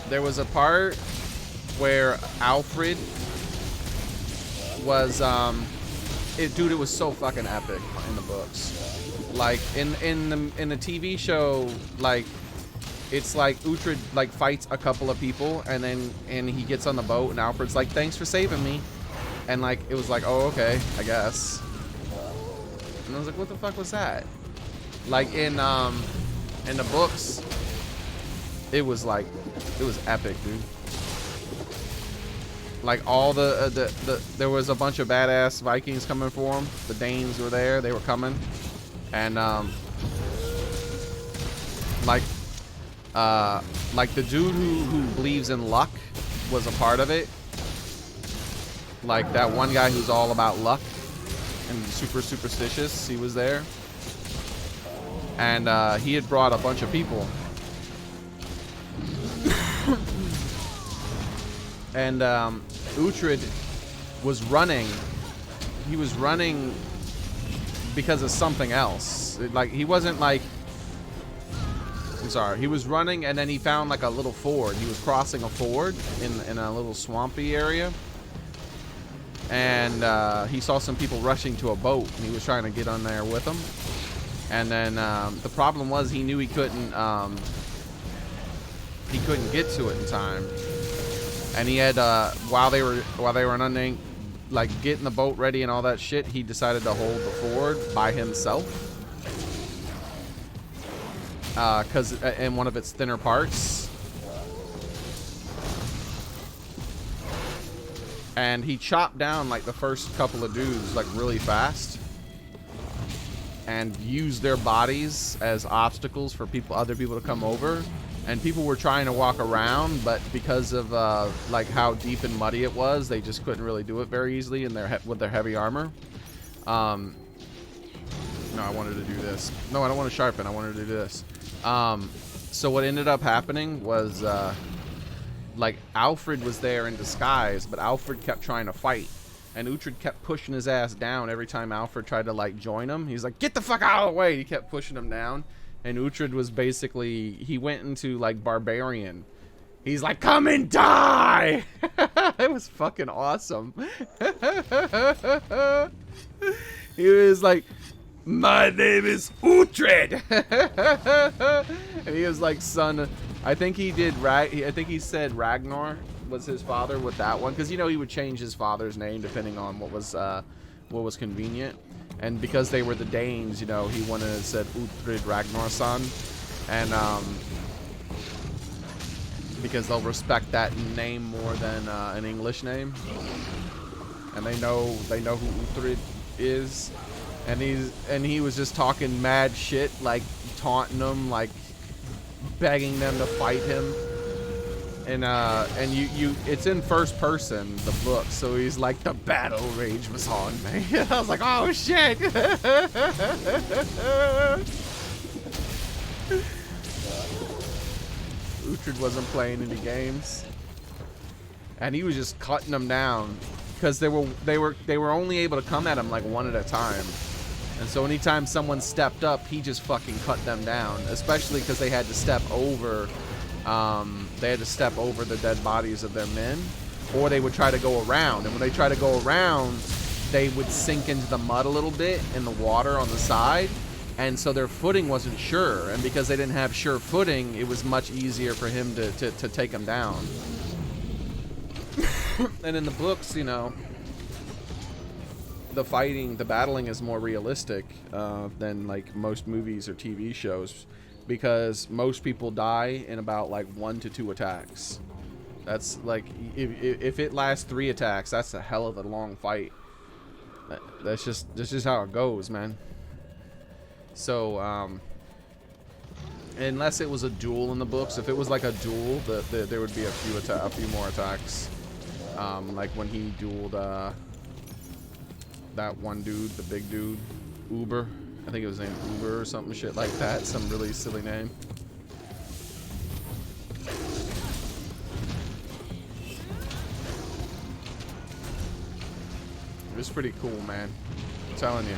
S1: There was a part where Alfred was, dude, it was so fucking epic in the books. Like in the TV show, like it's like Uhtred like fights a couple of people and he gets on the boat and Alfred's like, thanks for saving me, and like it was like, oh okay, I guess. And I was like, what the fuck was that? Like in the books, it was like, it was epic, dude. Like all there was a bunch of badass Vikings coming for him. The Danes were there, they were coming, and like the dude who believes in luck was a part of it. Like that one guy who's all about luck and super superstitious, he was there, and he had brought a bunch of people. And Uhtred was running. He was running because of something else. Like he wasn't like, I'm sorry. He was running and then he found like a little ford. He was crossing a ford in a little swampy area. And he saw some people rushing to a boat and he was trying to get on there with them. And then the problem was he knew he couldn't get to it in time. And he had while they were unnamed, like getting the boat ready and all that shit, he decided to hold the ford by himself, cause in one of its thinner parts, and he chopped down like the first couple of dudes like really fast and used their bodies as obstacles for other people to come over. and people were trying to walk around, but because of like how deep and muddy it was, they just couldn't really do it very easily in their with their heavy armor. No, I wanted to do this. No, I don't want to sharpen. I wanted to do this. So what ended up happening was like Alfred was there in disguise, but Alfred kept trying to fight, and Uhtred kept pushing his ass down every time Alfred tried to like join him. He's like, get the fuck out of the way. He kept pushing him down, and Uhtred was basically, he went into like barbarian. He's like, come and die. It was fucking awesome. He was like, my name is Uhtred. And he was like, son, I think he did I think he said Ragnar was his father with that one, because you know he would change his father's name depending on what was convenient, and because they were the Danes, you know, he wanted to said Uhtred Ragnarson, and because they'll respect that name more than an English name, and they know who Uhtred is, and he was just talking mad shit, like taunting them, like begging them to fight him, and you it's in first person, the book, so he's like, the battle rage was on me. I was like, oh shit. Uhtred wasn't playing any games, and he was just cutting them down, because they were only able to come at him like one at a time. And so anytime someone stepped up, he just fucking cut them down, especially because they had to step over the dead bodies of their men, or they would try to go around. And when they try to go around, they would sink into the mud a little bit in the water on the side, and so their footing wasn't sure. And because they didn't have sure footing, it was much easier for him to take them down. And in the books, you know, the battling is more realistic than like most movies or TV shows, because most people die in about like 1 to 2 attacks. That's like, if it lasts 3 attacks, that's a hell of a long fight. That's just how it goes, man. So unless it was a duel in the books, if it was like a duel, there would be a few more attacks. Like when he dueled that one dude, the big dude, Uber. I think it was named Uber or something shit like that. Some really silly name. It was pretty cool, man. I'm telling you.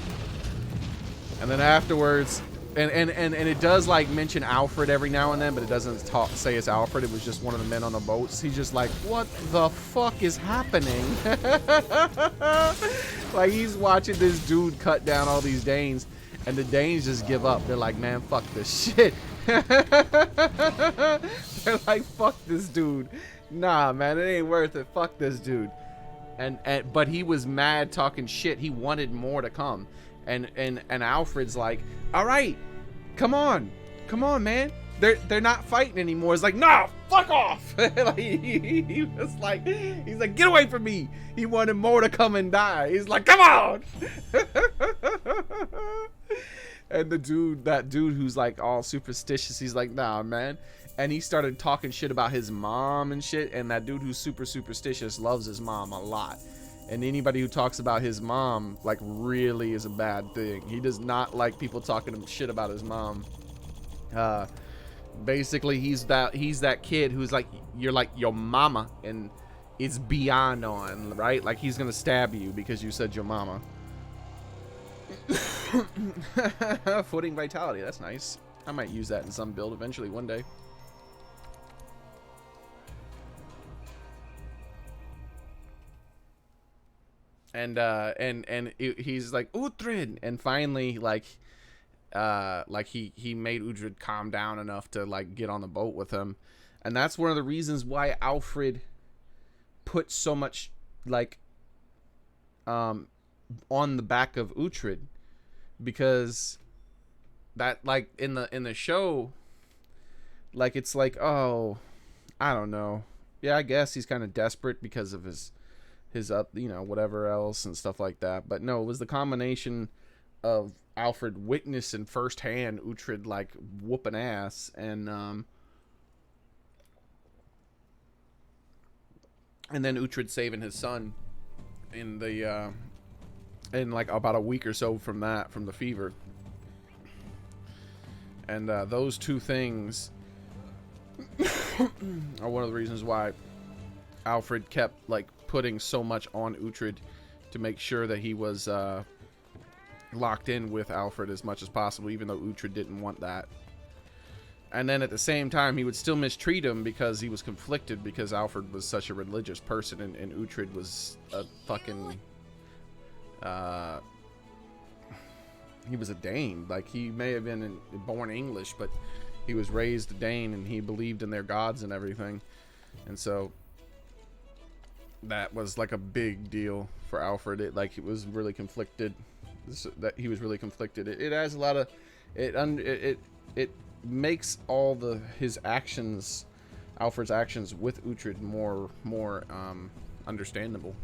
S1: And then afterwards, and it does like mention Alfred every now and then, but it doesn't say it's Alfred. It was just one of the men on the boats. He's just like, what the fuck is happening? Like, he's watching this dude cut down all these Danes, and the Danes just give up. They're like, man, fuck this shit. They're like, fuck this dude. Nah, man, it ain't worth it. Fuck this dude. But he was mad, talking shit. He wanted more to come. And Alfred's like, all right, come on, man. They're not fighting anymore. It's like, nah, fuck off. Like, he was like, he's like, get away from me. He wanted more to come and die. He's like, come on. And that dude who's like all superstitious, he's like, nah, man. And he started talking shit about his mom and shit. And that dude who's super superstitious loves his mom a lot. And anybody who talks about his mom, like, really is a bad thing. He does not like people talking shit about his mom. Basically, he's that kid who's like, you're like your mama, and it's beyond on, right? Like, he's gonna stab you because you said your mama. Footing vitality, that's nice. I might use that in some build eventually one day. And he's like, Uhtred, and finally, like he made Uhtred calm down enough to like get on the boat with him. And that's one of the reasons why Alfred put so much like on the back of Uhtred, because that, like, in the show, like, it's like, oh, I don't know, yeah, I guess he's kind of desperate because of his you know, whatever else and stuff like that. But no, it was the combination of Alfred witnessing firsthand Uhtred like whooping ass, and and then Uhtred saving his son in the in like about a week or so from the fever. And those two things are one of the reasons why Alfred kept like putting so much on Uhtred to make sure that he was locked in with Alfred as much as possible, even though Uhtred didn't want that. And then at the same time, he would still mistreat him because he was conflicted because Alfred was such a religious person, and Uhtred was a fucking he was a Dane. Like, he may have been born English, but he was raised a Dane, and he believed in their gods and everything. And so that was like a big deal for Alfred. It was really conflicted. He was really conflicted. It has a lot of it makes all his actions, Alfred's actions with Uhtred, more understandable.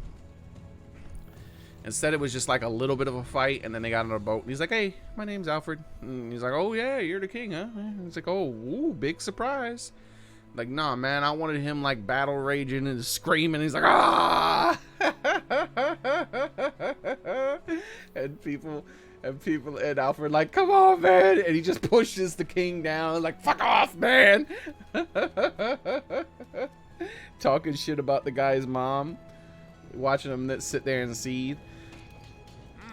S1: Instead, it was just like a little bit of a fight, and then they got on a boat, and he's like, "Hey, my name's Alfred." And he's like, "Oh yeah, you're the king, huh?" And he's like, "Oh, ooh, big surprise." Like, nah, man, I wanted him like battle raging and screaming. He's like, "Ah!" and Alfred like, "Come on, man!" And he just pushes the king down, like, "Fuck off, man!" Talking shit about the guy's mom, watching him sit there and seethe.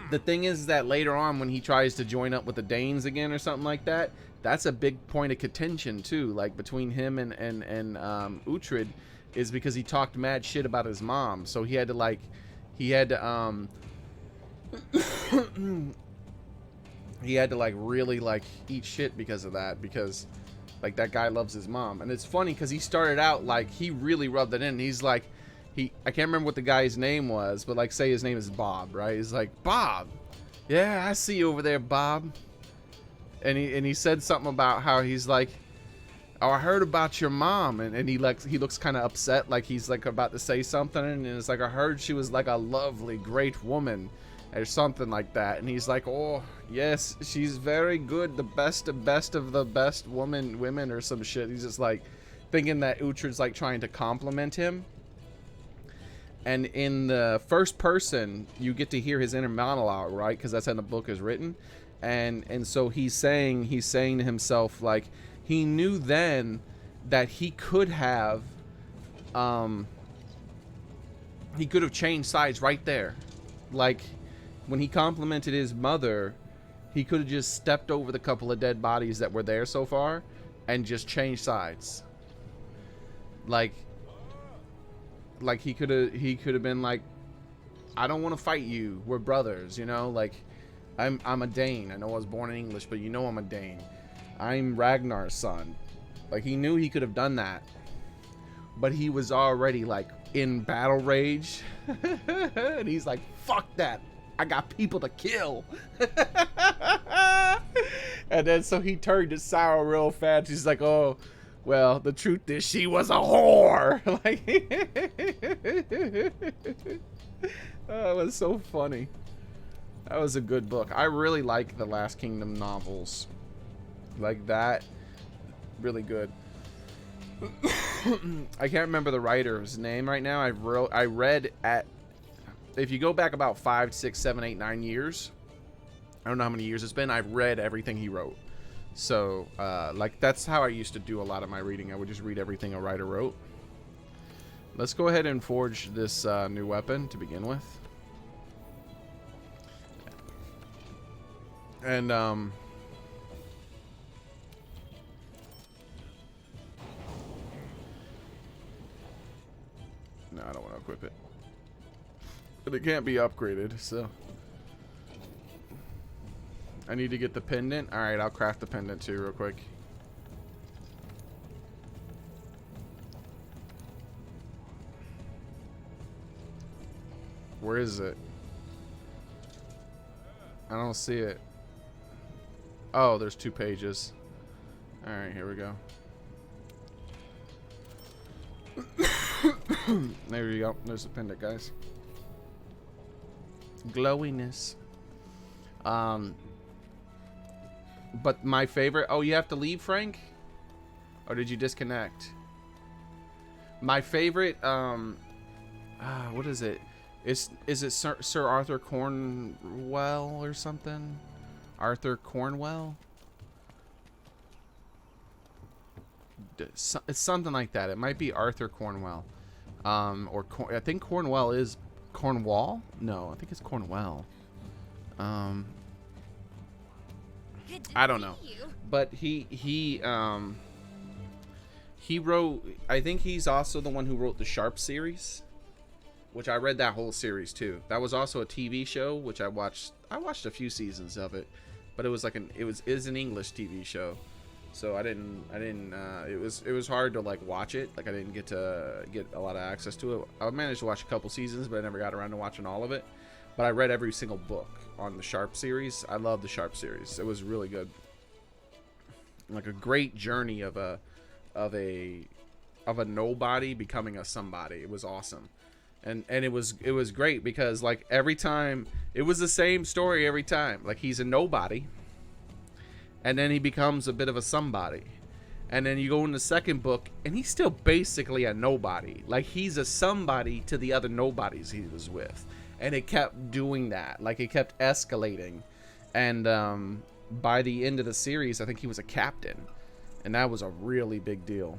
S1: The thing is that later on, when he tries to join up with the Danes again or something like that, that's a big point of contention too, like between him and Uhtred, is because he talked mad shit about his mom. So he had to really like eat shit because of that, because like that guy loves his mom. And it's funny because he started out like he really rubbed it in. He's like, I can't remember what the guy's name was, but like, say his name is Bob, right? He's like, "Bob, yeah, I see you over there, Bob." And he said something about how he's like, "Oh, I heard about your mom," and he looks kind of upset, like he's like about to say something, and it's like, "I heard she was like a lovely, great woman," or something like that. And he's like, "Oh, yes, she's very good, the best of the best women," or some shit. He's just like thinking that Uhtred's like trying to compliment him. And in the first person, you get to hear his inner monologue, right? Because that's how the book is written. And so he's saying to himself, like, he knew then that he could have changed sides right there. Like, when he complimented his mother, he could have just stepped over the couple of dead bodies that were there so far and just changed sides. Like he could have been like, "I don't want to fight you. We're brothers, you know? Like, I'm a Dane. I know I was born in English, but you know I'm a Dane. I'm Ragnar's son." Like, he knew he could have done that, but he was already like in battle rage, and he's like, "Fuck that. I got people to kill." And then so he turned it sour real fast. He's like, "Oh, well, the truth is she was a whore." Like, oh, it was so funny. That was a good book. I really like the Last Kingdom novels. Like that, really good. I can't remember the writer's name right now. I read at, if you go back about 5, 6, 7, 8, 9 years, I don't know how many years it's been, I've read everything he wrote. So, like, that's how I used to do a lot of my reading. I would just read everything a writer wrote. Let's go ahead and forge this new weapon to begin with. And, no, I don't want to equip it. But it can't be upgraded, so I need to get the pendant. Alright, I'll craft the pendant too real quick. Where is it? I don't see it. Oh, there's 2 pages. Alright, here we go. There you go. There's the pendant, guys. Glowiness. But my favorite... Oh, you have to leave, Frank? Or did you disconnect? My favorite what is it? Is it Sir Arthur Cornwell or something? Arthur Cornwell? It's something like that. It might be Arthur Cornwell. I think Cornwell is Cornwall? No, I think it's Cornwell.
S5: Good to
S1: I don't
S5: see
S1: know.
S5: you.
S1: But he wrote, I think he's also the one who wrote the Sharp series, which I read that whole series too. That was also a TV show which I watched a few seasons of it, but it was like it is an English TV show. So I didn't it was hard to like watch it. Like I didn't get a lot of access to it. I managed to watch a couple seasons, but I never got around to watching all of it. But I read every single book on the Sharp series. I love the Sharp series. It was really good. Like a great journey of a nobody becoming a somebody. It was awesome. And it was great because like every time it was the same story every time. Like he's a nobody, and then he becomes a bit of a somebody, and then you go in the second book and he's still basically a nobody. Like he's a somebody to the other nobodies he was with, and it kept doing that. Like it kept escalating, and by the end of the series I think he was a captain, and that was a really big deal.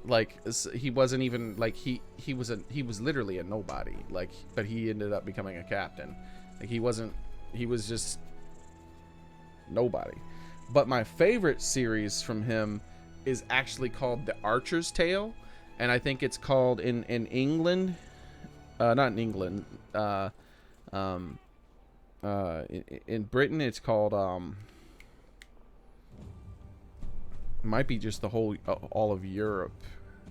S1: Like he wasn't even like he was literally a nobody, like, but he ended up becoming a captain. Like he was just nobody. But my favorite series from him is actually called The Archer's Tale, and I think it's called in England, not in England, in Britain it's called might be just the whole all of Europe.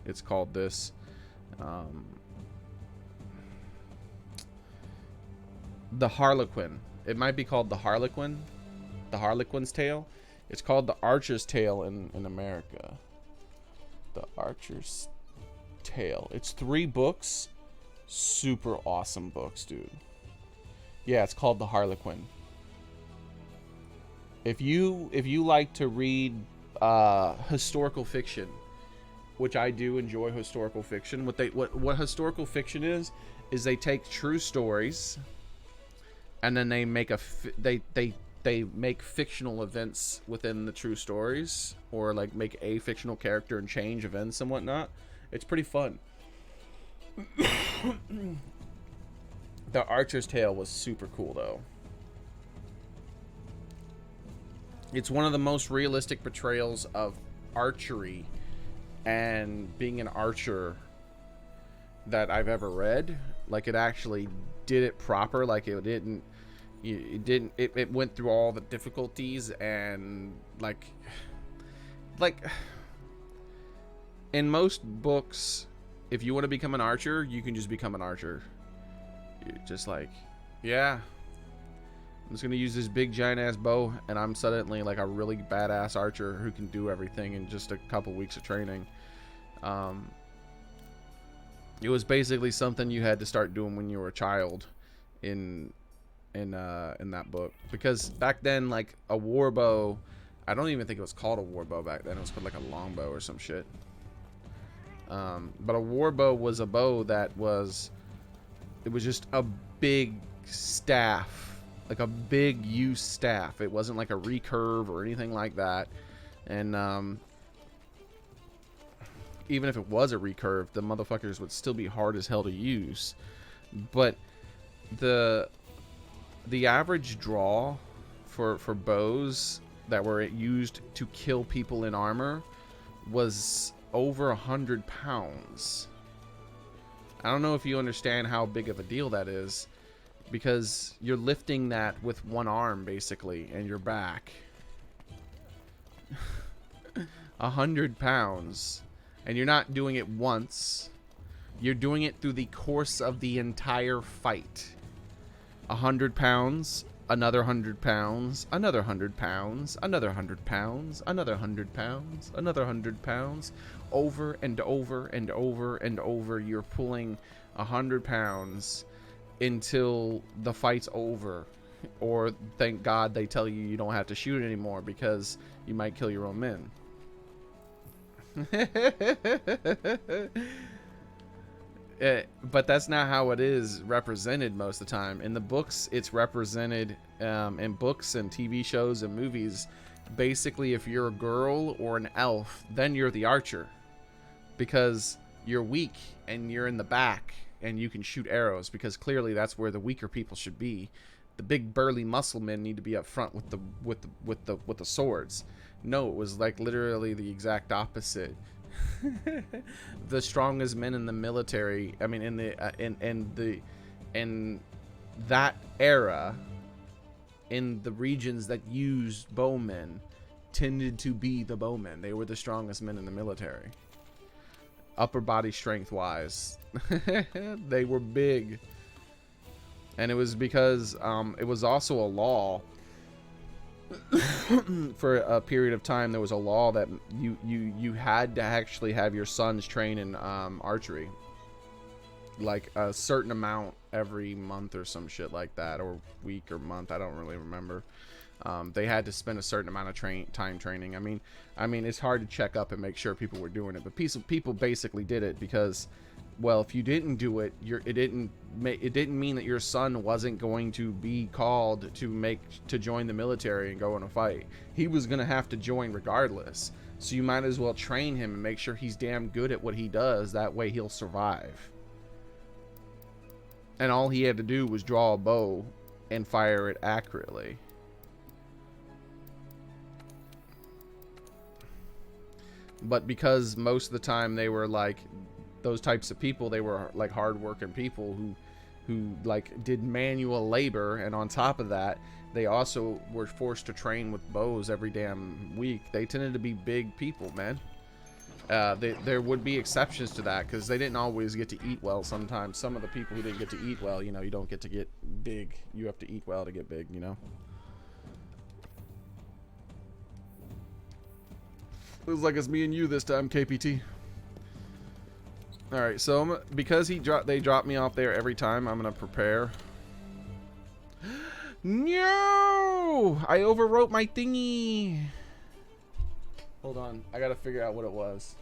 S1: It's called this. The Harlequin. It might be called the Harlequin. The Harlequin's Tale. It's called the Archer's Tale in America. The Archer's Tale. It's 3 books. Super awesome books, dude. Yeah, it's called the Harlequin. If you like to read historical fiction, which I do enjoy historical fiction. What historical fiction is they take true stories and then they make they make fictional events within the true stories, or like make a fictional character and change events and whatnot. It's pretty fun. The Archer's Tale was super cool though. It's one of the most realistic portrayals of archery and being an archer that I've ever read. Like it actually did it proper. Like it went through all the difficulties, and like in most books, if you want to become an archer, you can just become an archer. You're just like, yeah, I'm just gonna use this big giant ass bow, and I'm suddenly like a really badass archer who can do everything in just a couple weeks of training. It was basically something you had to start doing when you were a child in that book, because back then, like, a war bow, I don't even think it was called a war bow back then. It was called like a longbow or some shit. But a war bow was a bow that was just a big staff, like a big use staff. It wasn't like a recurve or anything like that. And even if it was a recurve, the motherfuckers would still be hard as hell to use. But the average draw for bows that were used to kill people in armor was over 100 pounds. I don't know if you understand how big of a deal that is, because you're lifting that with one arm basically and your back. 100 pounds, and you're not doing it once, you're doing it through the course of the entire fight. 100 pounds, another 100 pounds, another 100 pounds, another 100 pounds, another 100 pounds, another 100 pounds, over and over and over and over. You're pulling 100 pounds until the fight's over, or thank God they tell you you don't have to shoot anymore because you might kill your own men. But that's not how it is represented most of the time. In the books, it's represented in books and TV shows and movies. Basically, if you're a girl or an elf, then you're the archer, because you're weak and you're in the back and you can shoot arrows, because clearly that's where the weaker people should be. The big burly muscle men need to be up front with the swords. No, it was like literally the exact opposite. The strongest men in the military, I mean in that era, in the regions that used bowmen, tended to be the bowmen. They were the strongest men in the military, upper body strength wise. They were big. And it was because it was also a law. For a period of time, there was a law that you had to actually have your sons train in archery, like a certain amount every month or some shit like that, or week or month. I don't really remember. They had to spend a certain amount of time training. I mean, it's hard to check up and make sure people were doing it, but people basically did it because, well, if you didn't do it, it didn't mean that your son wasn't going to be called to join the military and go in a fight. He was going to have to join regardless. So you might as well train him and make sure he's damn good at what he does. That way he'll survive. And all he had to do was draw a bow and fire it accurately. But because most of the time they were like those types of people, they were like hard-working people who like did manual labor, and on top of that, they also were forced to train with bows every damn week. They tended to be big people, man. There would be exceptions to that because they didn't always get to eat well. Sometimes some of the people who didn't get to eat well, you know, you don't get to get big. You have to eat well to get big, you know. Looks like it's me and you this time, KPT. All right, so because they drop me off there every time, I'm gonna prepare. No, I overwrote my thingy. Hold on, I gotta figure out what it was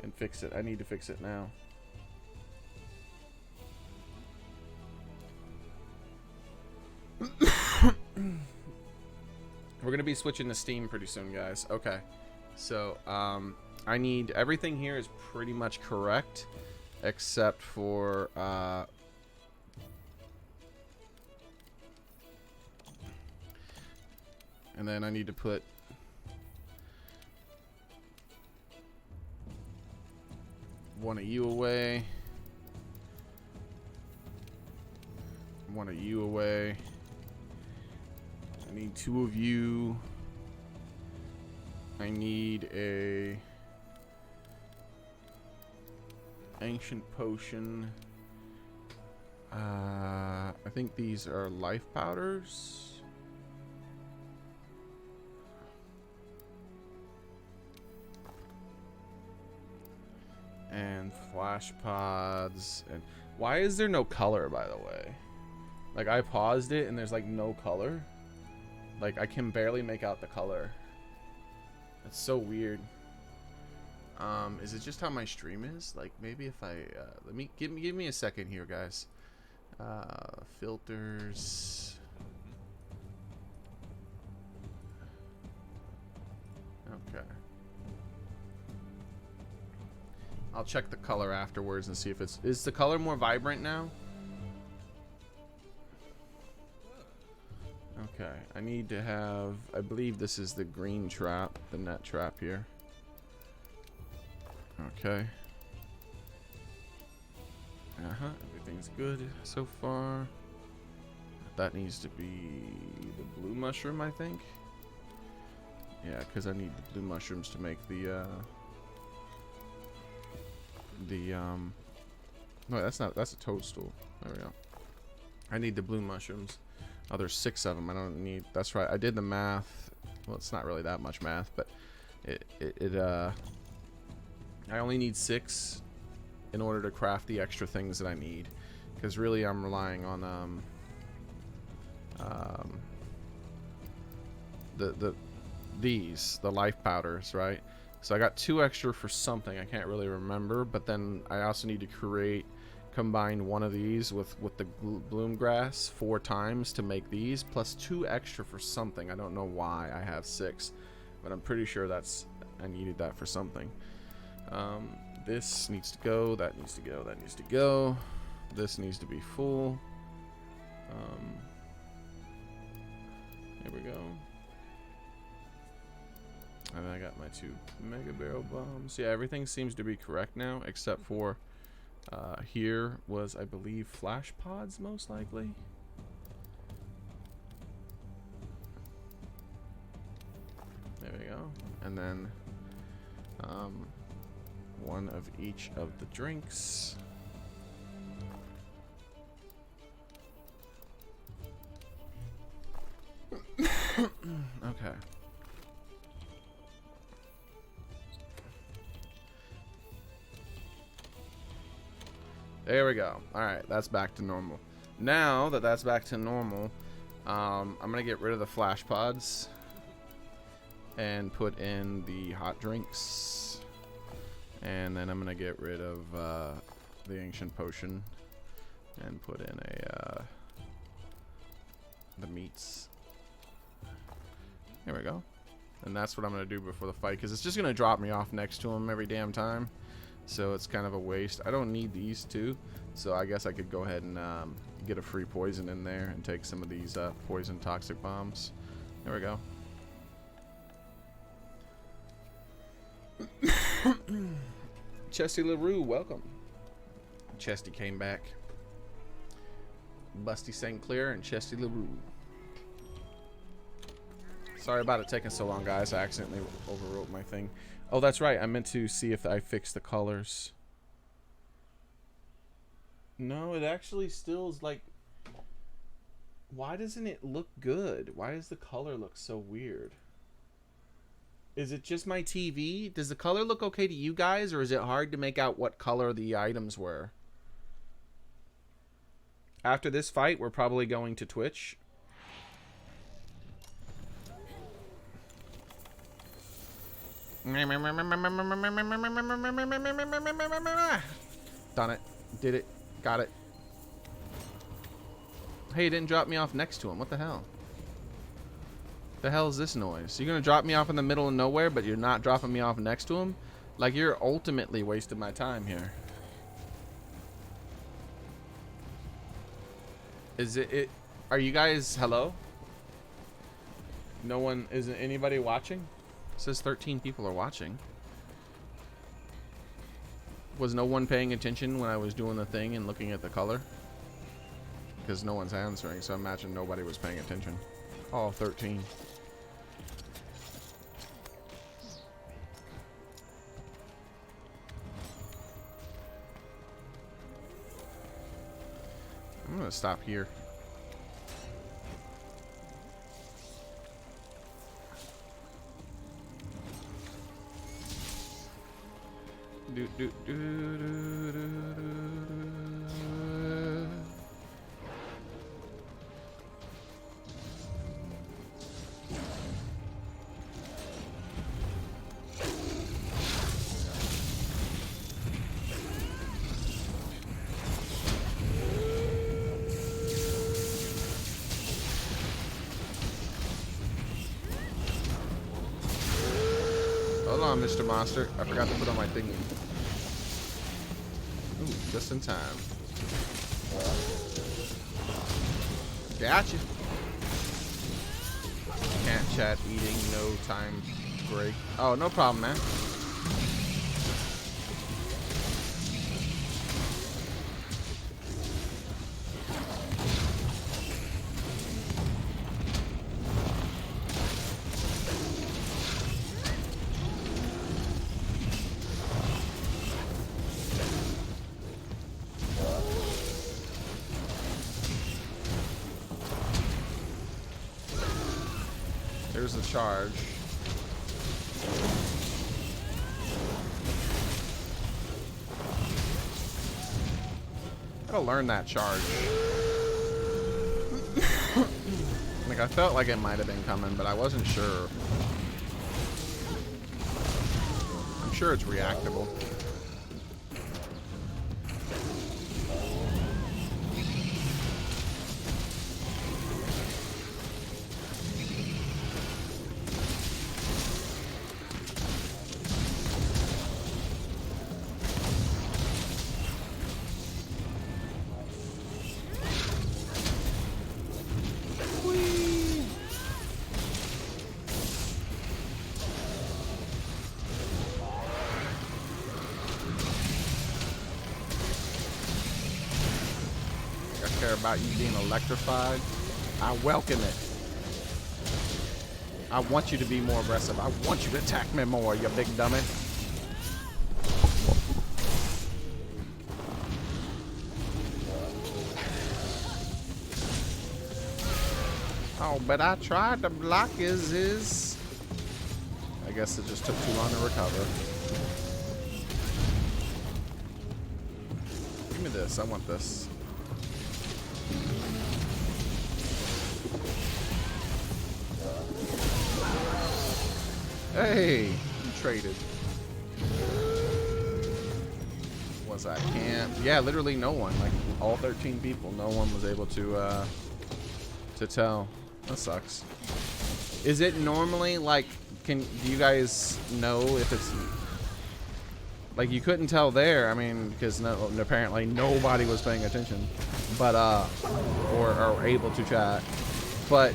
S1: and fix it. I need to fix it now. We're gonna be switching to Steam pretty soon, guys. Okay, so I need everything here is pretty much correct, except for and then I need to put one of you away, one of you away. I need two of you. I need a ancient potion. I think these are life powders. And flash pods. And why is there no color, by the way? Like, I paused it and there's like no color. Like, I can barely make out the color. That's so weird. Is it just how my stream is? Like, maybe if I give me a second here, guys. Filters. Okay. I'll check the color afterwards and see if is the color more vibrant now? Okay, I need to have, I believe this is the green trap, the net trap here. Okay. Everything's good so far. That needs to be the blue mushroom, I think. Yeah, because I need the blue mushrooms to make the no, that's a toadstool. There we go. I need the blue mushrooms. Oh, there's 6 of them. I don't need. That's right. I did the math. Well, it's not really that much math, but I only need 6 in order to craft the extra things that I need, because really I'm relying on the life powders, right? So I got 2 extra for something. I can't really remember. But then I also need to combine one of these with the bloom grass 4 times to make these, plus 2 extra for something. I don't know why I have 6, but I'm pretty sure I needed that for something. This needs to go, that needs to go, that needs to go. This needs to be full. Here we go. And then I got my 2 mega barrel bombs. Yeah, everything seems to be correct now, except for here was, I believe, flash pods, most likely. There we go. And then one of each of the drinks. Okay. There we go. Alright, that's back to normal. Now that that's back to normal, I'm going to get rid of the flash pods and put in the hot drinks. And then I'm going to get rid of the ancient potion and put in the meats. There we go. And that's what I'm going to do before the fight, because it's just going to drop me off next to him every damn time. So it's kind of a waste. I don't need these 2, so I guess I could go ahead and get a free poison in there and take some of these poison toxic bombs. There we go. Chesty LaRue, welcome. Chesty came back. Busty St. Clair and Chesty LaRue. Sorry about it taking so long, guys. I accidentally overwrote my thing. Oh, that's right. I meant to see if I fixed the colors. No, it actually still is like... Why doesn't it look good? Why does the color look so weird? Is it just my TV? Does the color look okay to you guys, or is it hard to make out what color the items were? After this fight, we're probably going to Twitch. Done it. Did it. Got it. Hey, it didn't drop me off next to him. What the hell? The hell is this noise? You're gonna drop me off in the middle of nowhere, but you're not dropping me off next to him? Like, you're ultimately wasting my time here. Is it are you guys, hello? No one, isn't anybody watching? It says 13 people are watching. Was no one paying attention when I was doing the thing and looking at the color? Because no one's answering, so I imagine nobody was paying attention. Oh, 13. I'm gonna stop here. Do, do, do, do, do, do. Hold on, Mr. Monster. I forgot to put on my thingy. Ooh, just in time. Gotcha. Can't chat, eating, no time break. Oh, no problem, man. There's the charge. Gotta learn that charge. Like, I felt like it might have been coming, but I wasn't sure. sure it's reactable. About you being electrified, I welcome it. I want you to be more aggressive. I want you to attack me more, you big dummy. Oh, but I tried to block his. I guess it just took too long to recover. Give me this. I want this. Hey, you traded. Was I camp? Yeah, literally no one. Like all 13 people, no one was able to tell. That sucks. Is it normally like? Do you guys know if it's like you couldn't tell there? I mean, because apparently nobody was paying attention, but or able to chat. But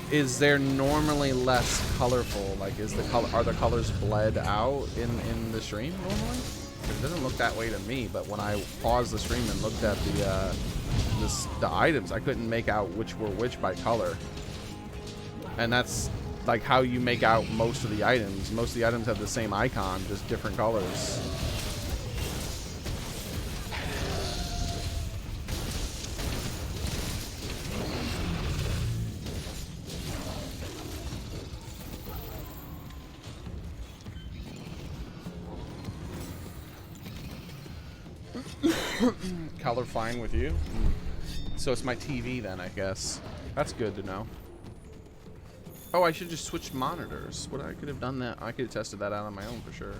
S1: is there normally less colorful? Like, are the colors bled out in the stream normally? It doesn't look that way to me. But when I paused the stream and looked at the items, I couldn't make out which were which by color. And that's like how you make out most of the items. Most of the items have the same icon, just different colors. Color fine with you? So it's my TV then, I guess. That's good to know. Oh, I should just switch monitors. I could have done that. I could have tested that out on my own for sure.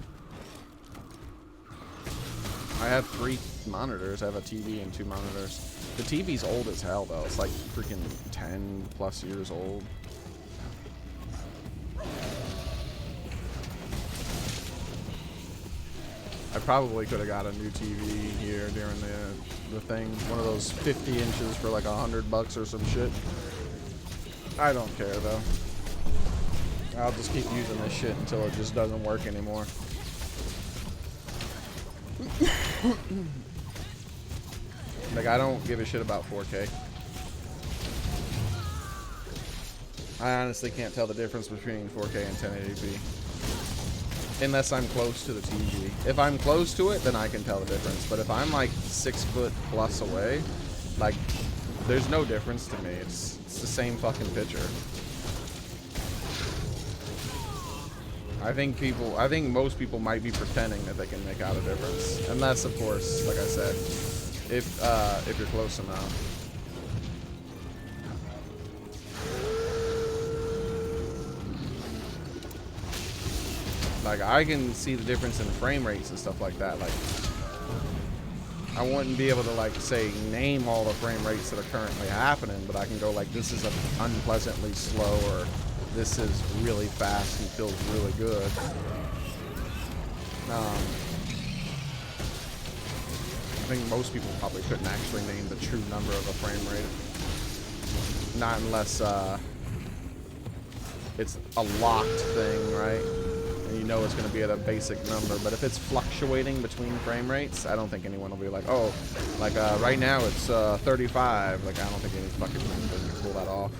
S1: I have 3 monitors. I have a TV and 2 monitors. The TV's old as hell though. It's like freaking 10 plus years old. I probably could have got a new TV here during the thing. One of those 50 inches for like $100 or some shit. I don't care though. I'll just keep using this shit until it just doesn't work anymore. Like, I don't give a shit about 4K. I honestly can't tell the difference between 4K and 1080p. Unless I'm close to the TV. If I'm close to it, then I can tell the difference. But if I'm like 6 foot plus away, like, there's no difference to me. It's the same fucking picture. I think most people might be pretending that they can make out a difference. Unless, of course, like I said, if you're close enough. Like, I can see the difference in frame rates and stuff like that. Like, I wouldn't be able to, like, say, name all the frame rates that are currently happening, but I can go, like, this is unpleasantly slow, or this is really fast and feels really good. I think most people probably couldn't actually name the true number of a frame rate. Not unless it's a locked thing, right? And you know it's going to be at a basic number. But if it's fluctuating between frame rates, I don't think anyone will be like, oh, like right now it's 35. Like, I don't think any fucking person can pull that off.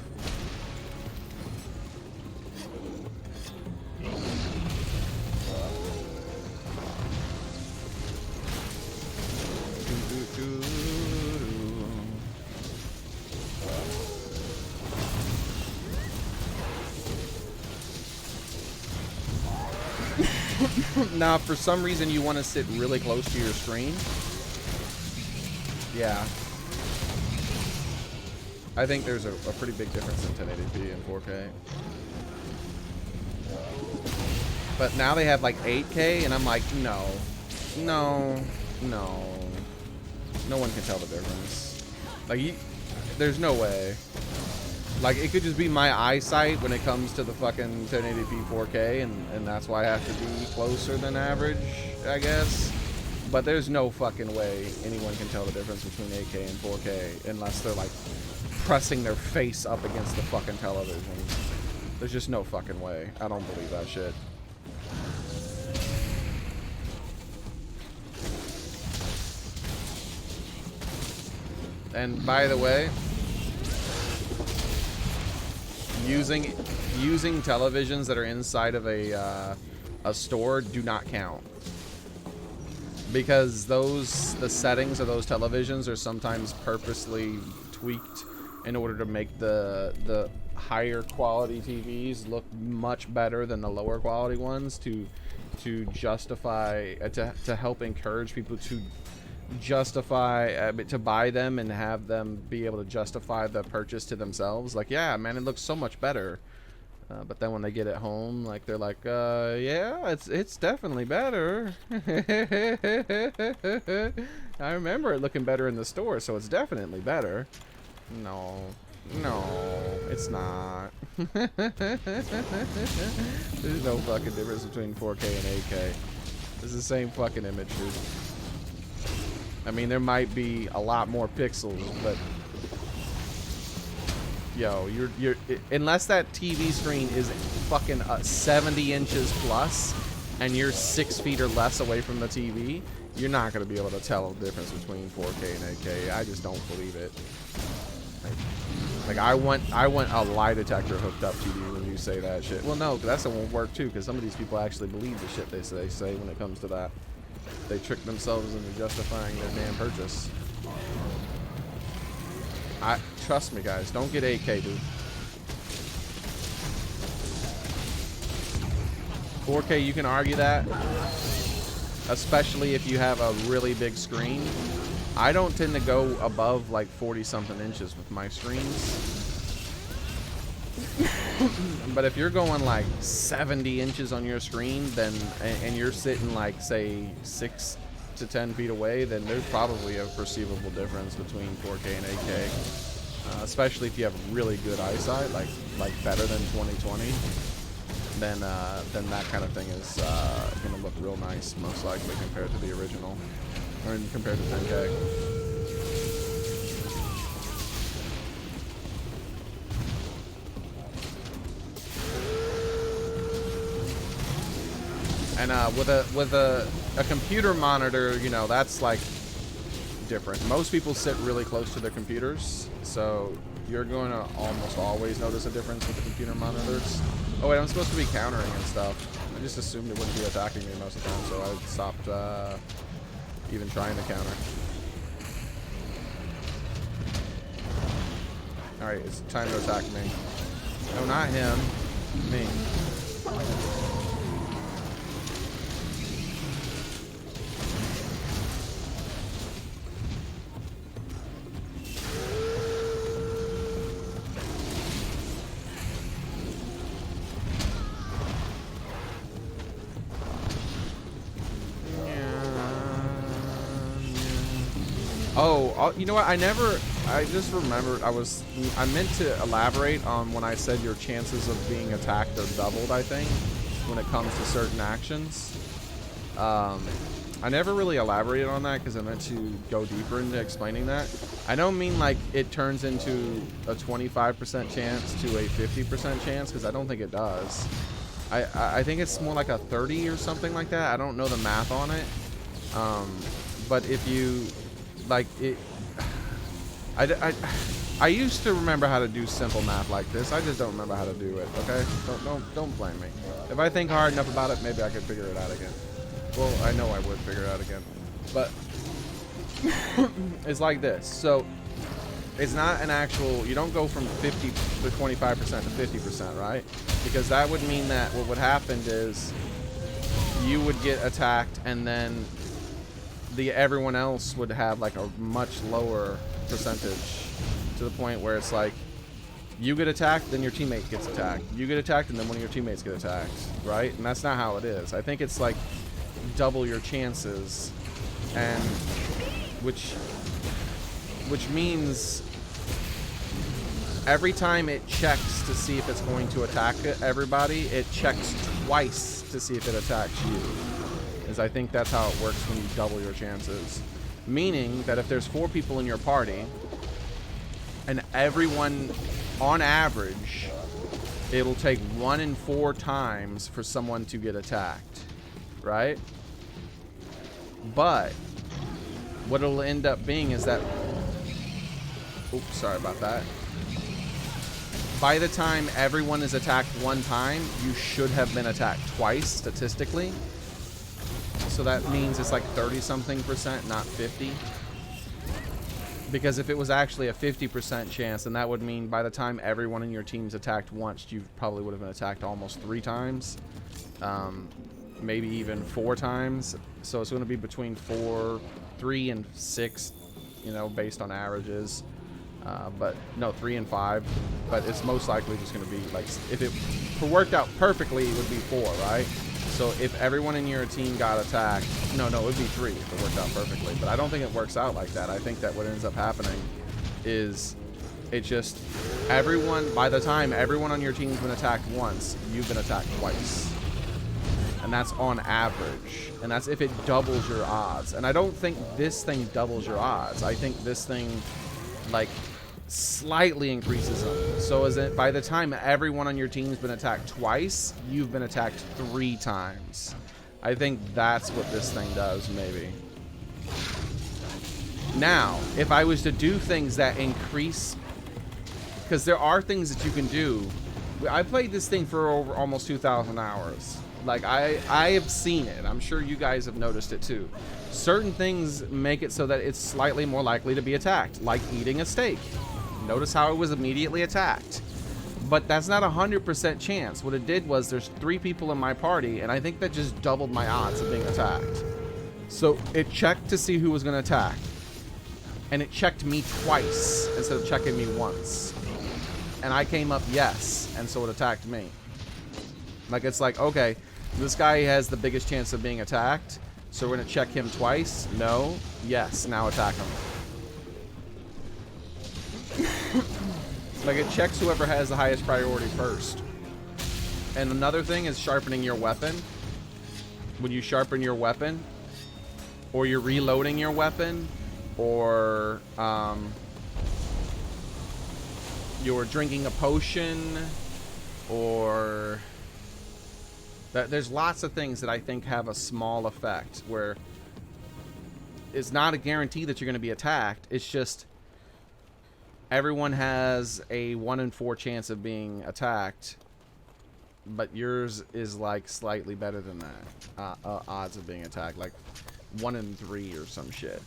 S1: Now, for some reason you want to sit really close to your screen. Yeah. I think there's a pretty big difference in 1080p and 4K. But now they have like 8K, and I'm like, no, no, no. No one can tell the difference. Like, there's no way. Like, it could just be my eyesight when it comes to the fucking 1080p 4K, and that's why I have to be closer than average, I guess. But there's no fucking way anyone can tell the difference between 8K and 4K unless they're, like, pressing their face up against the fucking television. There's just no fucking way. I don't believe that shit. And by the way, using televisions that are inside of a store do not count, because the settings of those televisions are sometimes purposely tweaked in order to make the higher quality TVs look much better than the lower quality ones to justify to help encourage people to justify to buy them and have them be able to justify the purchase to themselves. Like, yeah, man, it looks so much better. But then when they get it home, like, they're like, yeah, it's definitely better. I remember it looking better in the store, so it's definitely better. No, it's not. There's no fucking difference between 4K and 8K. It's the same fucking image, dude. I mean, there might be a lot more pixels, but yo, you're unless that TV screen is fucking 70 inches plus, and you're 6 feet or less away from the TV, you're not gonna be able to tell the difference between 4K and 8K. I just don't believe it. Like I want a lie detector hooked up to you when you say that shit. Well, no, that's not won't work too, because some of these people actually believe the shit they say when it comes to that. They trick themselves into justifying their damn purchase. Trust me, guys. Don't get 8K, dude. 4K, you can argue that, especially if you have a really big screen. I don't tend to go above like 40-something inches with my screens. But if you're going like 70 inches on your screen, then and you're sitting like, say, 6 to 10 feet away, then there's probably a perceivable difference between 4K and 8K. Especially if you have really good eyesight, like better than 2020, then that kind of thing is gonna look real nice, most likely, compared to the original, or compared to 10K. And with a computer monitor, you know, that's like different. Most people sit really close to their computers, so you're going to almost always notice a difference with the computer monitors. Oh wait, I'm supposed to be countering and stuff. I just assumed it wouldn't be attacking me most of the time, so I stopped even trying to counter. Alright, it's time to attack me. No, not him. Me. Oh, you know what? I just remembered I meant to elaborate on when I said your chances of being attacked are doubled, I think, when it comes to certain actions. I never really elaborated on that because I meant to go deeper into explaining that. I don't mean like it turns into a 25% chance to a 50% chance, because I don't think it does. I think it's more like a 30 or something like that. I don't know the math on it. But if you like it, I used to remember how to do simple math like this. I just don't remember how to do it. Okay, don't blame me. If I think hard enough about it, maybe I could figure it out again. Well, I know I would figure it out again, but it's like this. So it's not an actual. You don't go from 50 to 25% to 50%, right? Because that would mean that what would happen is you would get attacked, and then everyone else would have like a much lower percentage, to the point where it's like You get attacked, then your teammate gets attacked. You get attacked, and then one of your teammates get attacked, right? And that's not how it is. I think it's like double your chances, and which means every time it checks to see if it's going to attack everybody, it checks twice to see if it attacks you. Is I think that's how it works when you double your chances. Meaning that if there's 4 people in your party, and everyone, on average, it'll take 1 in 4 times for someone to get attacked, right? But what it'll end up being is that, oops, sorry about that. By the time everyone is attacked 1 time, you should have been attacked twice statistically. So that means it's like 30-something%, not 50. Because if it was actually a 50% chance, then that would mean by the time everyone in your team's attacked once, you probably would have been attacked almost 3 times. Maybe even 4 times. So it's going to be between 3 and 6, you know, based on averages. But no, 3 and 5. But it's most likely just going to be like, if it worked out perfectly, it would be 4, right? So if everyone in your team got attacked, no, it would be 3 if it worked out perfectly. But I don't think it works out like that. I think that what ends up happening is it just, by the time everyone on your team's been attacked once, you've been attacked twice. And that's on average. And that's if it doubles your odds. And I don't think this thing doubles your odds. I think this thing, like, slightly increases them. So is it by the time everyone on your team's been attacked twice, you've been attacked 3 times. I think that's what this thing does, maybe. Now, if I was to do things that increase, because there are things that you can do. I played this thing for over almost 2,000 hours. Like, I have seen it. I'm sure you guys have noticed it too. Certain things make it so that it's slightly more likely to be attacked, like eating a steak. Notice how it was immediately attacked. But that's not 100% chance. What it did was there's 3 people in my party, and I think that just doubled my odds of being attacked. So it checked to see who was going to attack. And it checked me twice instead of checking me once. And I came up yes, and so it attacked me. Like, it's like, okay, this guy has the biggest chance of being attacked, so we're going to check him twice. No. Yes. Now attack him. Like, it checks whoever has the highest priority first. And another thing is sharpening your weapon. When you sharpen your weapon, or you're reloading your weapon, or you're drinking a potion, or there's lots of things that I think have a small effect where it's not a guarantee that you're going to be attacked. It's just everyone has a 1 in 4 chance of being attacked, but yours is like slightly better than that. Odds of being attacked, like 1 in 3 or some shit.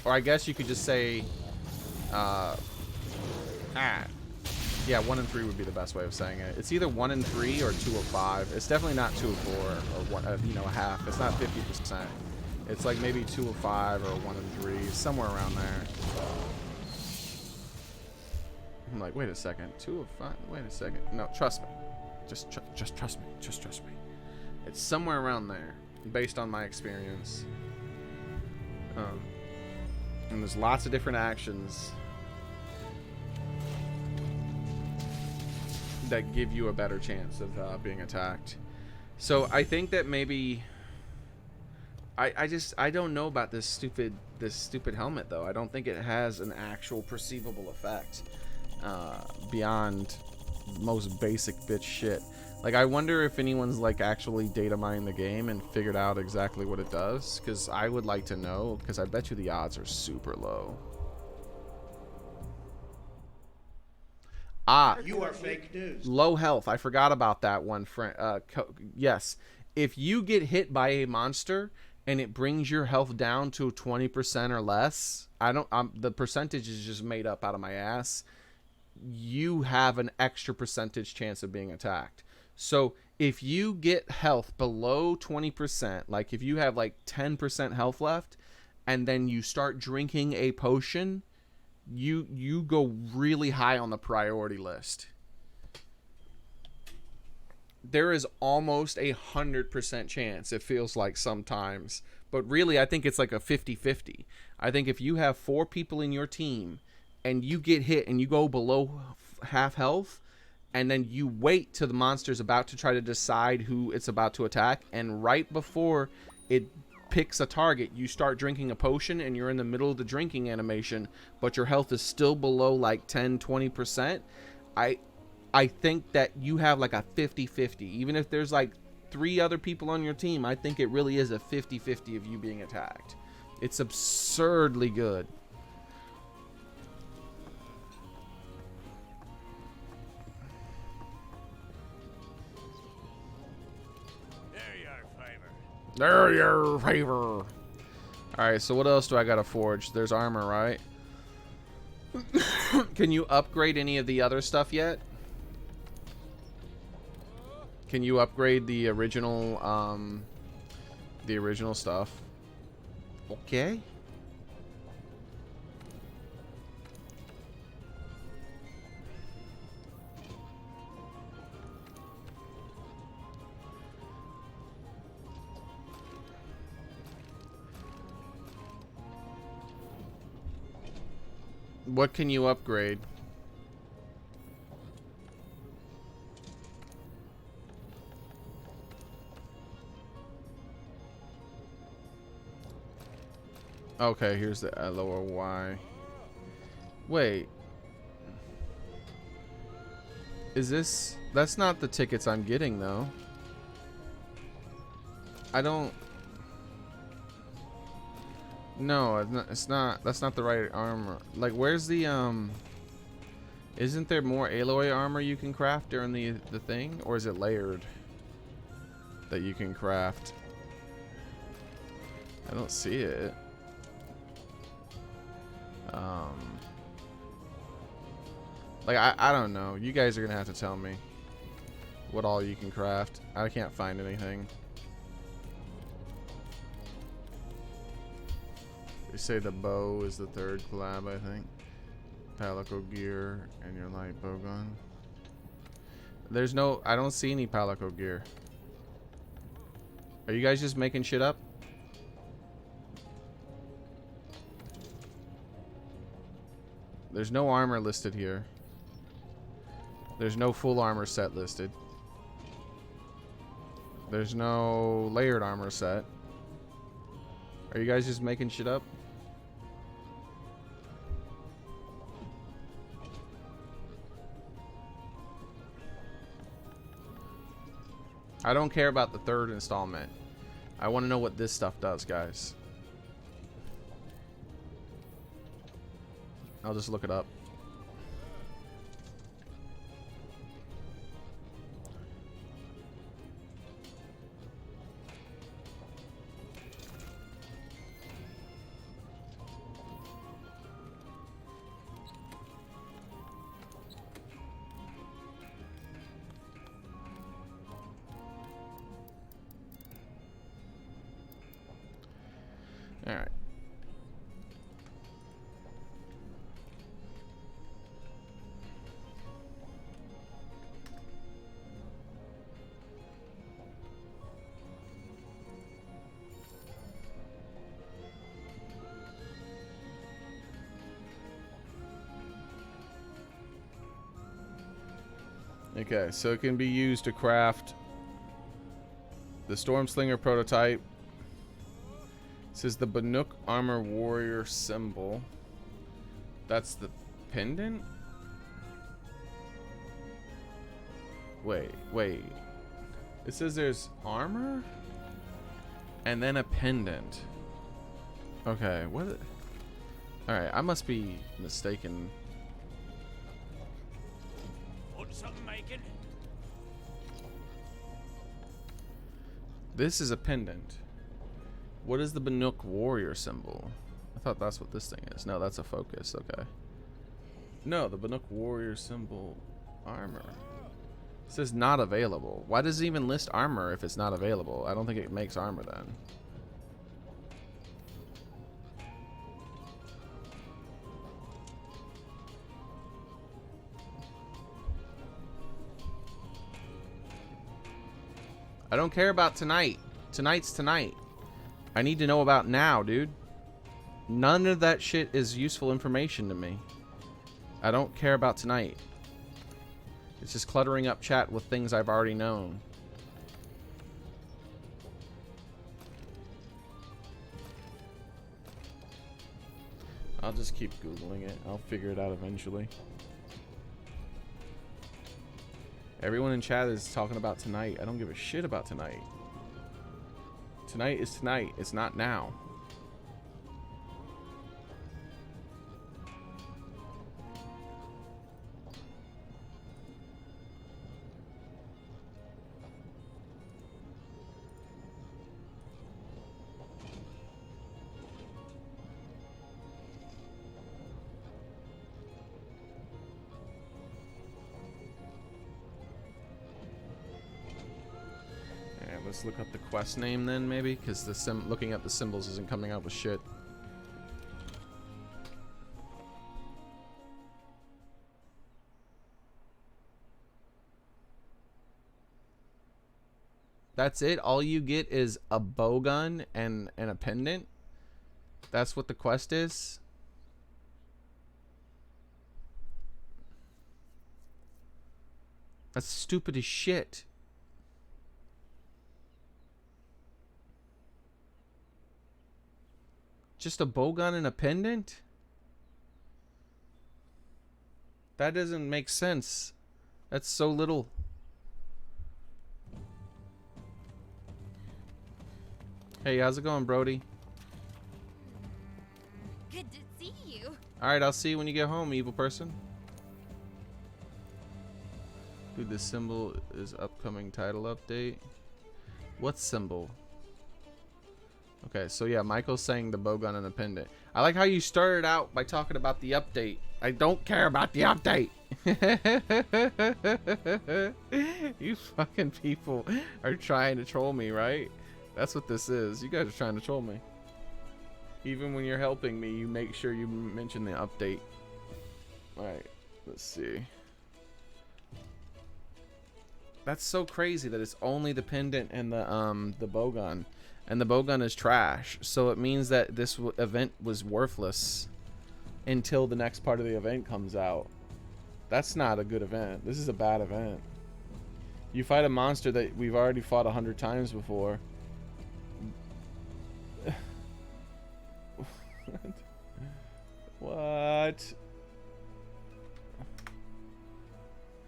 S1: Or I guess you could just say, yeah, 1 in 3 would be the best way of saying it. It's either 1 in 3 or 2 of 5. It's definitely not 2 of 4 or one, you know, a half. It's not 50%. It's like maybe 2 of 5 or 1 in 3, somewhere around there. I'm like, wait a second, 2 of 5. Wait a second. No, trust me. Just trust me. Just trust me. It's somewhere around there, based on my experience. And there's lots of different actions that give you a better chance of being attacked. So I think that maybe I don't know about this stupid helmet though. I don't think it has an actual perceivable effect beyond most basic bitch shit. Like, I wonder if anyone's like actually data mined the game and figured out exactly what it does, because I would like to know, because I bet you the odds are super low.
S2: You are fake news.
S1: Low health. I forgot about that one, friend. Yes, if you get hit by a monster and it brings your health down to 20% or less, the percentage is just made up out of my ass. You have an extra percentage chance of being attacked. So if you get health below 20%, like if you have like 10% health left, and then you start drinking a potion, you go really high on the priority list. There is almost 100% chance, it feels like sometimes, but really I think it's like a 50-50. I think if you have 4 people in your team and you get hit and you go below half health, and then you wait till the monster's about to try to decide who it's about to attack, and right before it picks a target, you start drinking a potion and you're in the middle of the drinking animation, but your health is still below like 10-20%, I think that you have like a 50-50. Even if there's like 3 other people on your team, I think it really is a 50-50 of you being attacked. It's absurdly good. There your favor. Alright, so what else do I gotta forge? There's armor, right? Can you upgrade any of the other stuff yet? Can you upgrade the original stuff? Okay. What can you upgrade? Okay, here's the lower Y. Wait. Is this... That's not the tickets I'm getting, though. I don't... No, it's not. That's not the right armor. Like, where's the, Isn't there more Aloy armor you can craft during the thing? Or is it layered that you can craft? I don't see it. Like, I don't know. You guys are gonna have to tell me what all you can craft. I can't find anything. They say the bow is the 3rd collab, I think. Palico gear and your light bow gun. There's no... I don't see any Palico gear. Are you guys just making shit up? There's no armor listed here. There's no full armor set listed. There's no layered armor set. Are you guys just making shit up? I don't care about the 3rd installment. I want to know what this stuff does, guys. I'll just look it up. All right. Okay, so it can be used to craft the Stormslinger prototype. It says the Banuk Armor Warrior symbol. That's the pendant? Wait. It says there's armor? And then a pendant. Okay, what? Alright, I must be mistaken. This is a pendant. What is the Banuk warrior symbol? I thought that's what this thing is. No, that's a focus. Okay. No, the Banuk warrior symbol armor. It says not available. Why does it even list armor if it's not available? I don't think it makes armor then. I don't care about tonight. Tonight's tonight. I need to know about now, dude. None of that shit is useful information to me. I don't care about tonight. It's just cluttering up chat with things I've already known. I'll just keep Googling it. I'll figure it out eventually. Everyone in chat is talking about tonight. I don't give a shit about tonight. Tonight is tonight. It's not now. Let's look up the quest name then, maybe, because the looking at the symbols isn't coming up with shit. That's it? All you get is a bowgun and a pendant? That's what the quest is? That's stupid as shit. Just a bowgun and a pendant? That doesn't make sense. That's so little. Hey, how's it going, Brody?
S5: Good to see you.
S1: Alright, I'll see you when you get home, evil person. Dude, this symbol is upcoming title update. What symbol? Okay, so yeah, Michael's saying the bowgun and the pendant. I like how you started out by talking about the update. I don't care about the update. You fucking people are trying to troll me, right? That's what this is. You guys are trying to troll me. Even when you're helping me, you make sure you mention the update. Alright, let's see. That's so crazy that it's only the pendant and the bowgun. And the bowgun is trash, so it means that this event was worthless until the next part of the event comes out. That's not a good event. This is a bad event. You fight a monster that we've already fought 100 times before. What?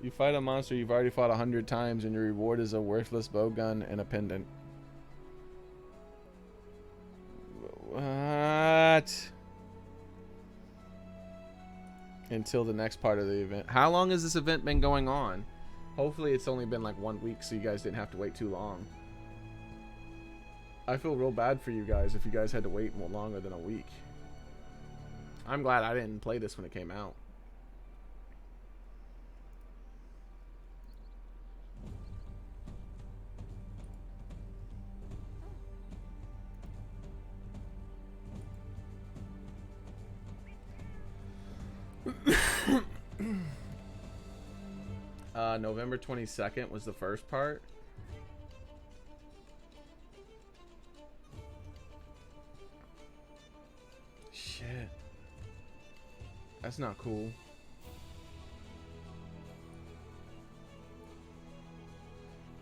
S1: You fight a monster you've already fought 100 times and your reward is a worthless bowgun and a pendant. What? Until the next part of the event. How long has this event been going on? Hopefully it's only been like 1 week so you guys didn't have to wait too long. I feel real bad for you guys if you guys had to wait more longer than a week. I'm glad I didn't play this when it came out. November 22nd was the first part. Shit. That's not cool.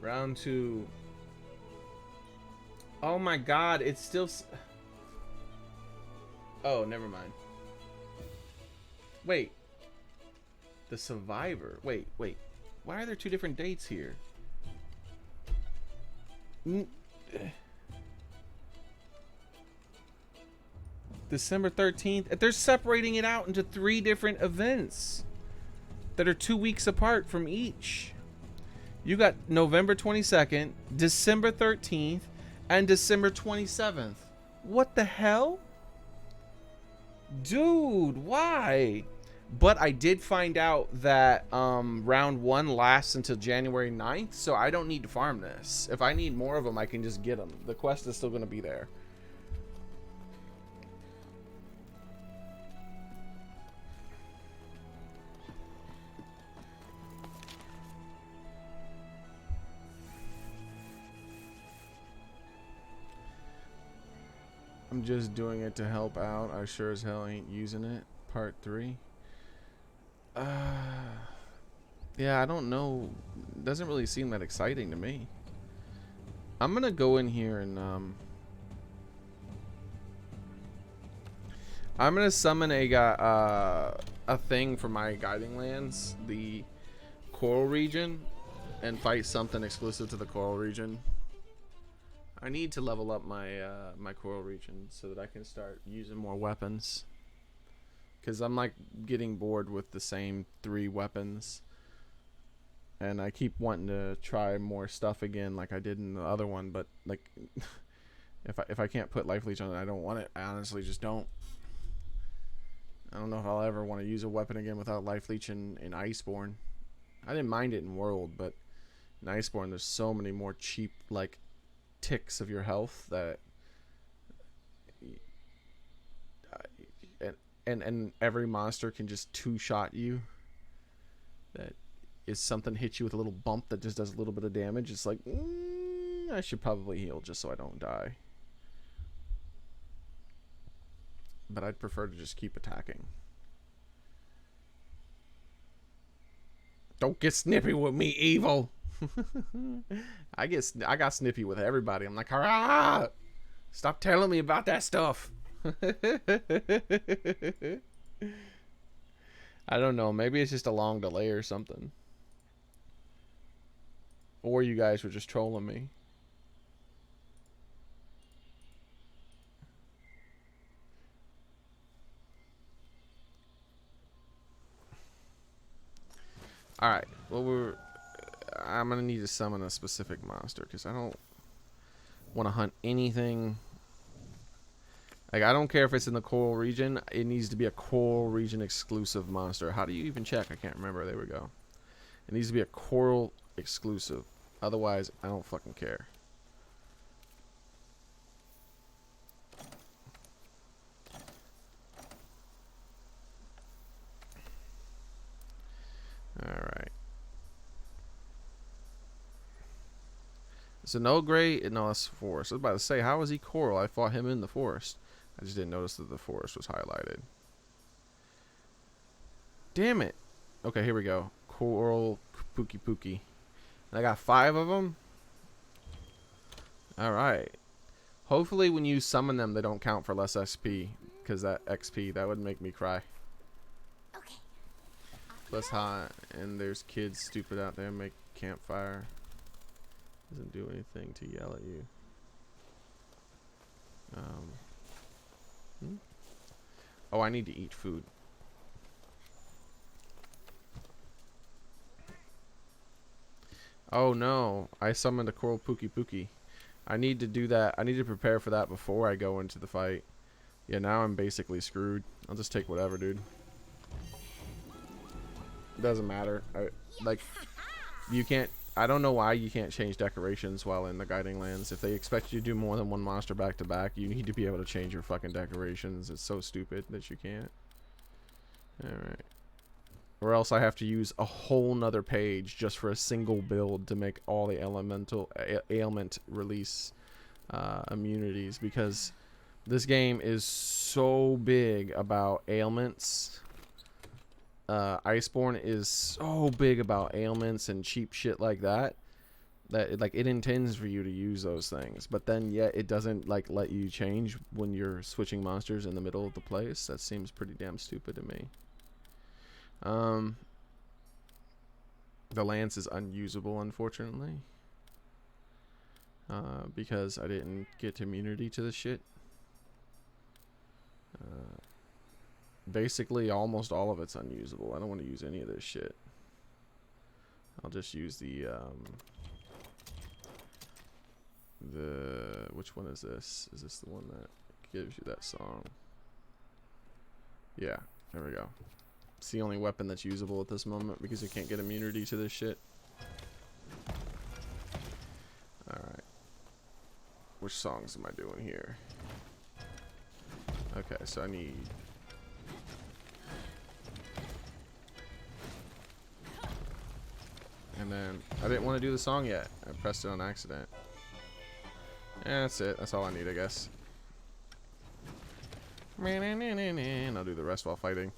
S1: Round 2. Oh my god, it's still... Oh, never mind. Wait. The Survivor. Wait. Why are there 2 different dates here? December 13th. They're separating it out into 3 different events that are 2 weeks apart from each. You got November 22nd, December 13th, and December 27th. What the hell? Dude, why? But I did find out that round 1 lasts until January 9th, so I don't need to farm this. If I need more of them, I can just get them. The quest is still going to be there. I'm just doing it to help out. I sure as hell ain't using it. Part 3. Yeah, I don't know. Doesn't really seem that exciting to me. I'm gonna go in here and I'm gonna summon a thing for my guiding lands, the coral region, and fight something exclusive to the coral region. I need to level up my my coral region so that I can start using more weapons. Because I'm like getting bored with the same 3 weapons. And I keep wanting to try more stuff again like I did in the other one. But like, if I can't put life leech on it, I don't want it. I honestly just don't. I don't know if I'll ever want to use a weapon again without life leech in Iceborne. I didn't mind it in World, but in Iceborne there's so many more cheap like ticks of your health that and every monster can just 2-shot you. That is something hits you with a little bump that just does a little bit of damage. It's like I should probably heal just so I don't die. But I'd prefer to just keep attacking. Don't get snippy with me, evil. I got snippy with everybody. I'm like, hurrah! Stop telling me about that stuff. I don't know. Maybe it's just a long delay or something. Or you guys were just trolling me. Alright. Well, I'm going to need to summon a specific monster because I don't want to hunt anything. Like, I don't care if it's in the coral region. It needs to be a coral region exclusive monster. How do you even check? I can't remember. There we go. It needs to be a coral exclusive. Otherwise, I don't fucking care. Alright. So no gray, no, that's forest. I was about to say, how is he coral? I fought him in the forest. I just didn't notice that the forest was highlighted. Damn it. Okay, here we go. Coral Pookie Pookie. And I got 5 of them. Alright. Hopefully when you summon them, they don't count for less XP. Because that XP, that would make me cry.
S5: Okay.
S1: Plus hot. And there's kids stupid out there make campfire. Doesn't do anything to yell at you. Oh, I need to eat food. Oh no, I summoned a coral Pookie Pookie. I need to do that. I need to prepare for that before I go into the fight. Yeah, now I'm basically screwed. I'll just take whatever, dude. Doesn't matter. Like, you can't. I don't know why you can't change decorations while in the guiding lands. If they expect you to do more than one monster back to back, you need to be able to change your fucking decorations. It's so stupid that you can't. Alright. Or else I have to use a whole nother page just for a single build to make all the elemental ailment release immunities, because this game is so big about ailments. Iceborne is so big about ailments and cheap shit like that, that it intends for you to use those things, but then yet it doesn't like let you change when you're switching monsters in the middle of the place. That seems pretty damn stupid to me. The lance is unusable, unfortunately, because I didn't get immunity to the shit. Basically, almost all of it's unusable. I don't want to use any of this shit. I'll just use the which one is this? Is this the one that gives you that song? Yeah, there we go. It's the only weapon that's usable at this moment because I can't get immunity to this shit. Alright. Which songs am I doing here? Okay, so I need... And then, I didn't want to do the song yet. I pressed it on accident. Yeah, that's it. That's all I need, I guess. And I'll do the rest while fighting.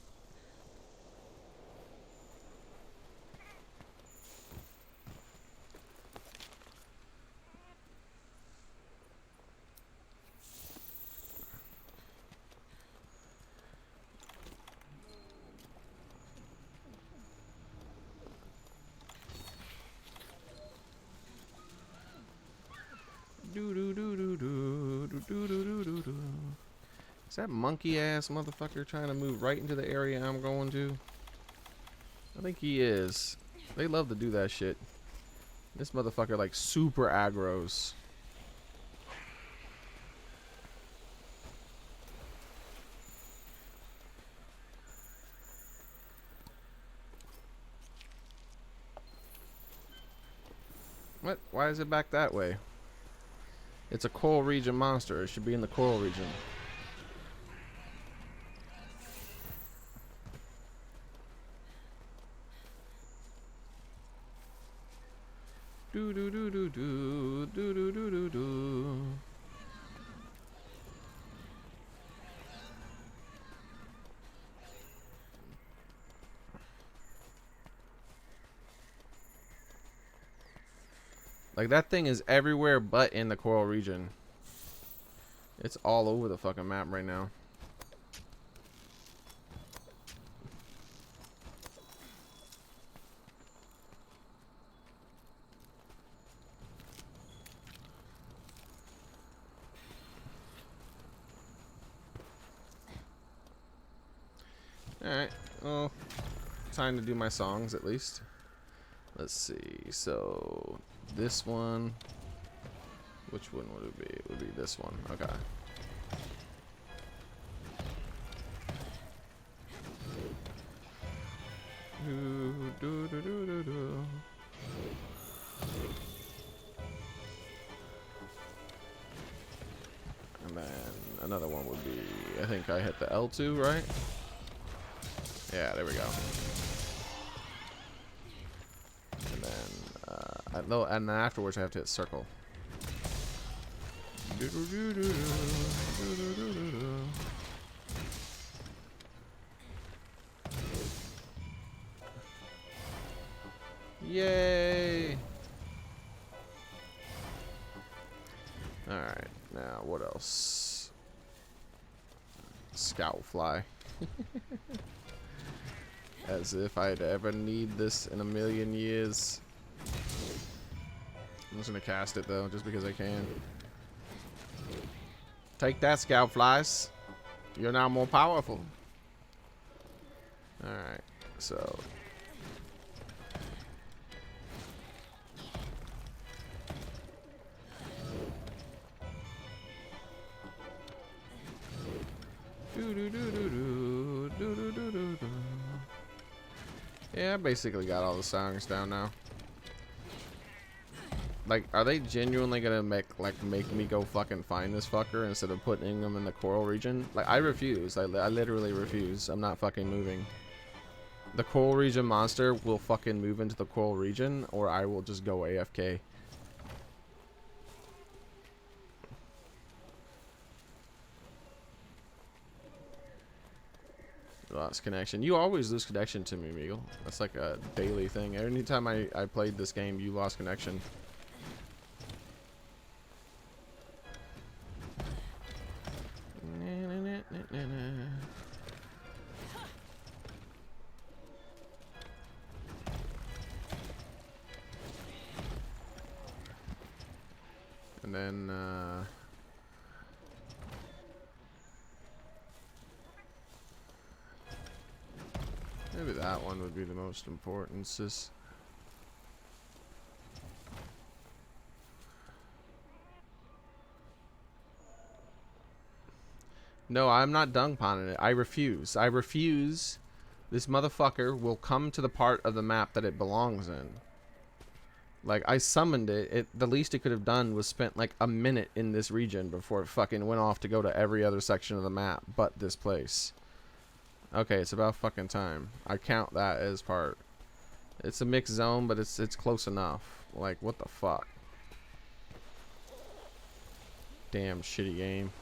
S1: Is that monkey ass motherfucker trying to move right into the area I'm going to? I think he is. They love to do that shit. This motherfucker like super aggro's. What? Why is it back that way? It's a coral region monster. It should be in the coral region. Do do do do do do do do do do. Like that thing is everywhere but in the coral region. It's all over the fucking map right now. Alright, well, time to do my songs at least. Let's see, so this one, which one would it be? It would be this one, okay. Do, do, do, do, do, do. And then another one would be, I think I hit the L2, right? Yeah, there we go. And then, and then afterwards I have to hit circle. Yay! Alright, now what else? Scout fly. As if I'd ever need this in a million years. I'm just gonna cast it though, just because I can. Take that, scout flies. You're now more powerful. Alright, so. Yeah, I basically got all the songs down now. Like, are they genuinely gonna make me go fucking find this fucker instead of putting them in the coral region? Like, I refuse. I literally refuse. I'm not fucking moving. The coral region monster will fucking move into the coral region, or I will just go AFK. Lost connection. You always lose connection to me, Meagle. That's like a daily thing. Anytime I played this game, you lost connection. And then, maybe that one would be the most important, sis. No, I'm not dung ponning it. I refuse. I refuse this motherfucker will come to the part of the map that it belongs in. Like, I summoned it. The least it could have done was spent like a minute in this region before it fucking went off to go to every other section of the map but this place. Okay, it's about fucking time. I count that as part. It's a mixed zone, but it's close enough. Like, what the fuck? Damn shitty game.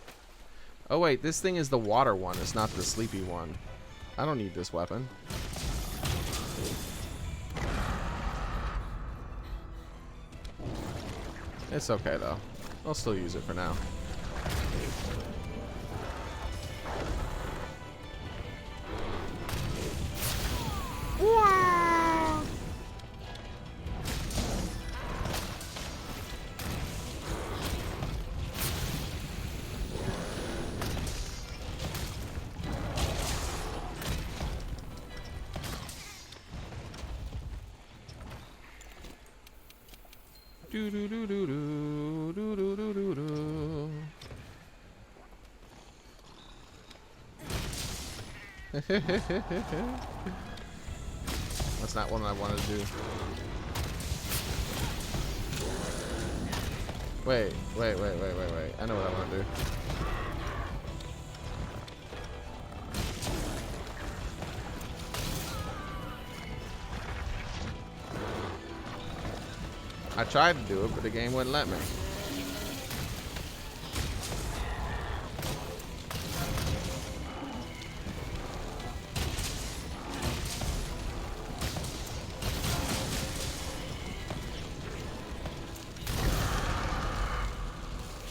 S1: Oh wait, this thing is the water one. It's not the sleepy one. I don't need this weapon. It's okay though. I'll still use it for now. Do do do do do do do do do do. That's not one I wanted to do. Wait. I know what I want to do. I tried to do it, but the game wouldn't let me.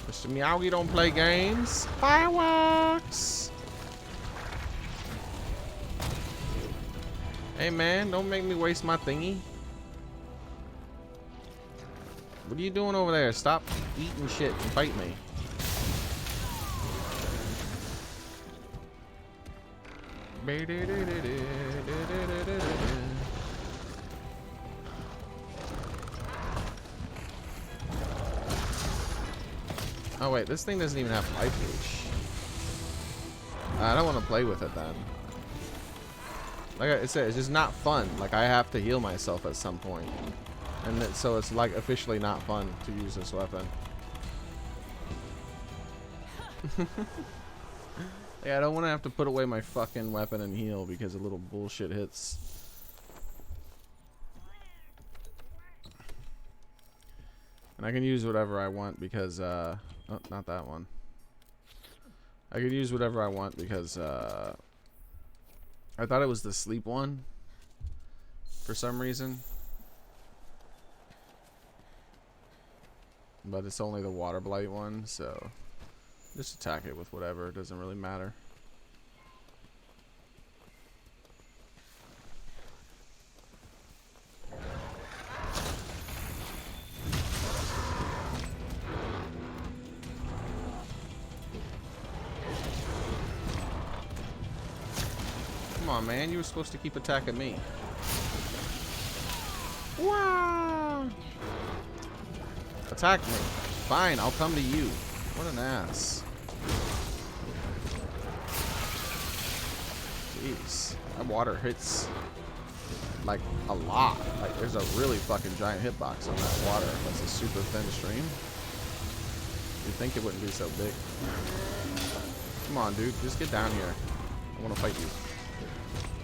S1: Mr. Meowgy don't play games. Fireworks! Hey man, don't make me waste my thingy. What are you doing over there? Stop eating shit and fight me. Oh wait, this thing doesn't even have life reach. I don't want to play with it then. Like I said, it's just not fun. Like I have to heal myself at some point. And then, so it's like officially not fun to use this weapon. Yeah, I don't want to have to put away my fucking weapon and heal because of little bullshit hits. And I can use whatever I want because, oh, not that one. I could use whatever I want because, I thought it was the sleep one for some reason. But it's only the water blight one, so just attack it with whatever. It doesn't really matter. Come on, man. You were supposed to keep attacking me. Wow! Attack me. Fine, I'll come to you. What an ass. Jeez. That water hits like a lot. Like there's a really fucking giant hitbox on that water. That's a super thin stream. You'd think it wouldn't be so big. Come on, dude. Just get down here. I want to fight you.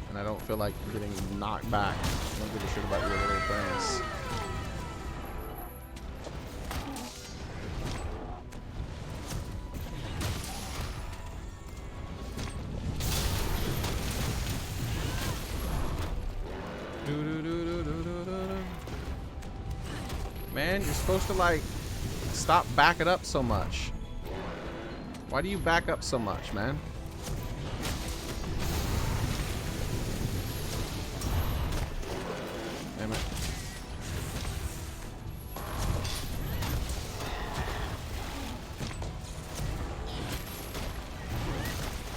S1: And I don't feel like getting knocked back. I don't give a shit about your little things. Man, you're supposed to like stop backing up so much. Why do you back up so much, man? Damn it.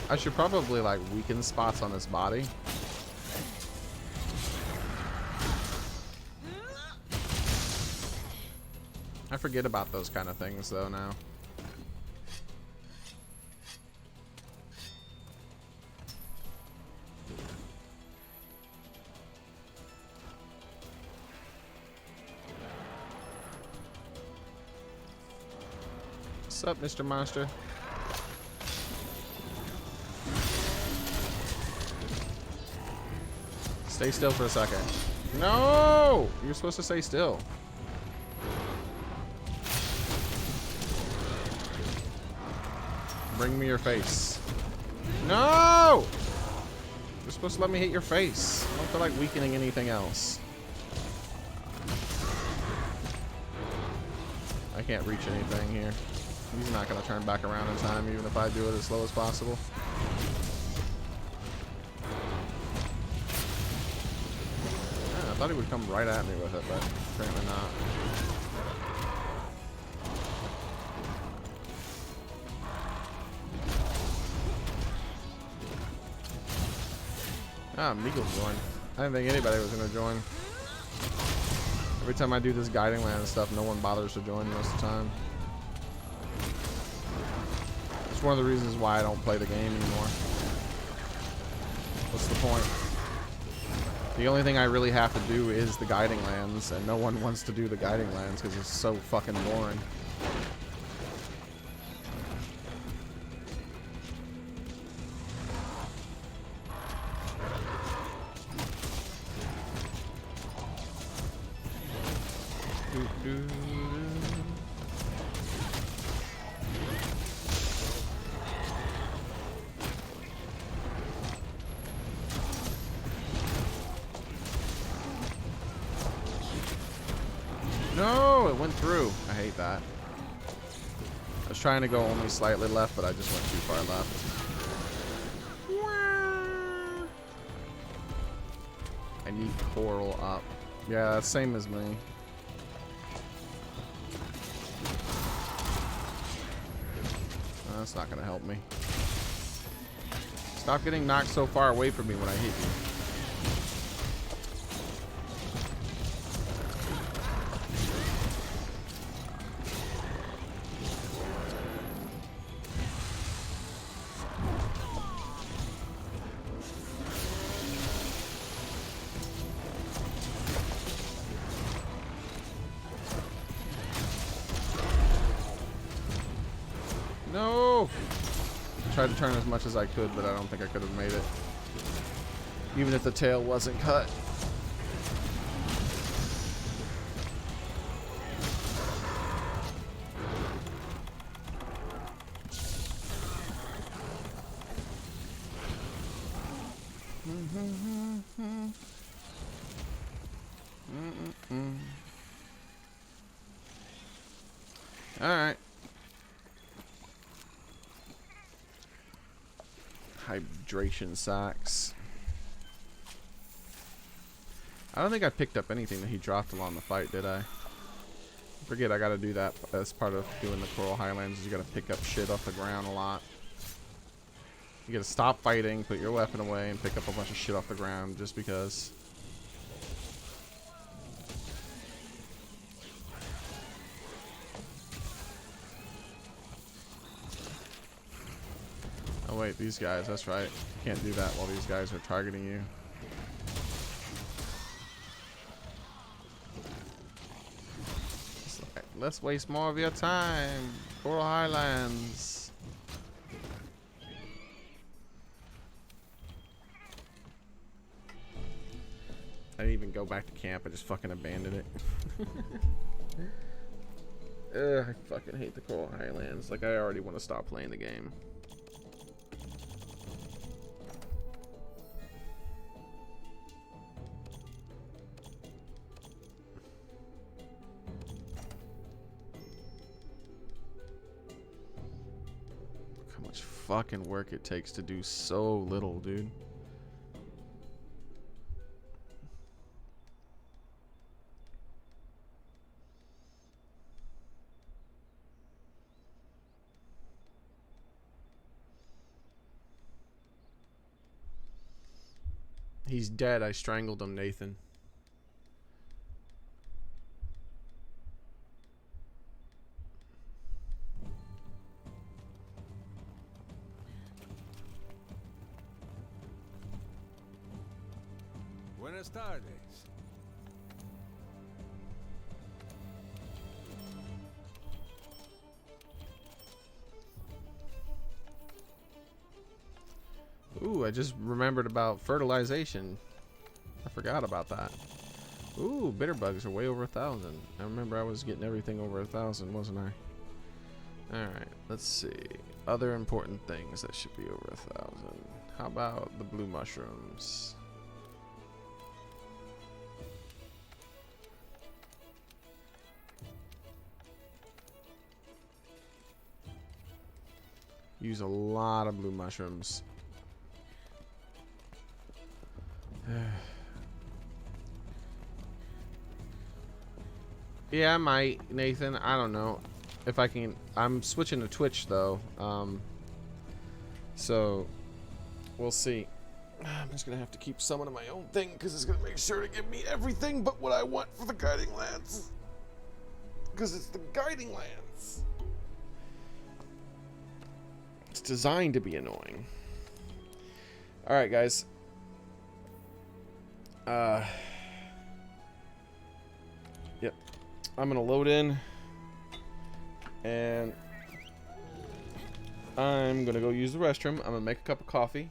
S1: I should probably like weaken spots on his body. I forget about those kind of things though now. What's up, Mr. Monster? Stay still for a second. No! You're supposed to stay still. Bring me your face. No! You're supposed to let me hit your face. I don't feel like weakening anything else. I can't reach anything here. He's not going to turn back around in time, even if I do it as slow as possible. Yeah, I thought he would come right at me with it, but apparently not. Ah, Meagle's joined. I didn't think anybody was going to join. Every time I do this guiding land stuff, no one bothers to join most of the time. It's one of the reasons why I don't play the game anymore. What's the point? The only thing I really have to do is the guiding lands, and no one wants to do the guiding lands because it's so fucking boring. No, it went through. I hate that. I was trying to go only slightly left, but I just went too far left. I need coral up. Yeah, same as me. That's not gonna help me. Stop getting knocked so far away from me when I hit you. No! I tried to turn as much as I could, but I don't think I could have made it. Even if the tail wasn't cut. Alright. Hydration sacks. I don't think I picked up anything that he dropped along the fight, did I? Forget I gotta do that as part of doing the Coral Highlands. Is you gotta pick up shit off the ground a lot. You gotta stop fighting, put your weapon away, and pick up a bunch of shit off the ground just because. Oh wait, these guys, that's right. You can't do that while these guys are targeting you. Let's waste more of your time. Coral Highlands. I didn't even go back to camp, I just fucking abandoned it. I fucking hate the Coral Highlands. Like, I already want to stop playing the game. How much fucking work it takes to do so little, dude. He's dead. I strangled him, Nathan.
S6: Buenas tardes.
S1: Ooh, I just remembered about fertilization. I forgot about that. Ooh, bitter bugs are way over 1,000. I remember I was getting everything over 1,000, wasn't I? Alright, let's see. Other important things that should be over 1,000. How about the blue mushrooms? Use a lot of blue mushrooms. Yeah, I might, Nathan. I don't know if I can. I'm switching to Twitch though, so we'll see. I'm just gonna have to keep some of my own thing because it's gonna make sure to give me everything but what I want for the guiding lands. Because it's the guiding lands. It's designed to be annoying. All right, guys. Yep. I'm gonna load in, and I'm gonna go use the restroom. I'm gonna make a cup of coffee,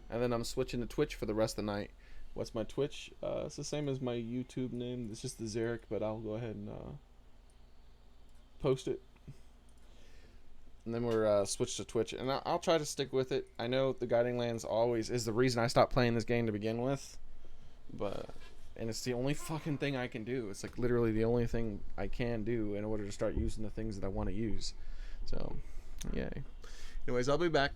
S1: and then I'm switching to Twitch for the rest of the night. What's my Twitch? It's the same as my YouTube name. It's just the Xearrik, but I'll go ahead and post it. And then we're switched to Twitch, and I'll try to stick with it. I know the Guiding Lands always is the reason I stopped playing this game to begin with, and it's the only fucking thing I can do. It's like literally the only thing I can do in order to start using the things that I want to use. So, yeah. Anyways, I'll be back.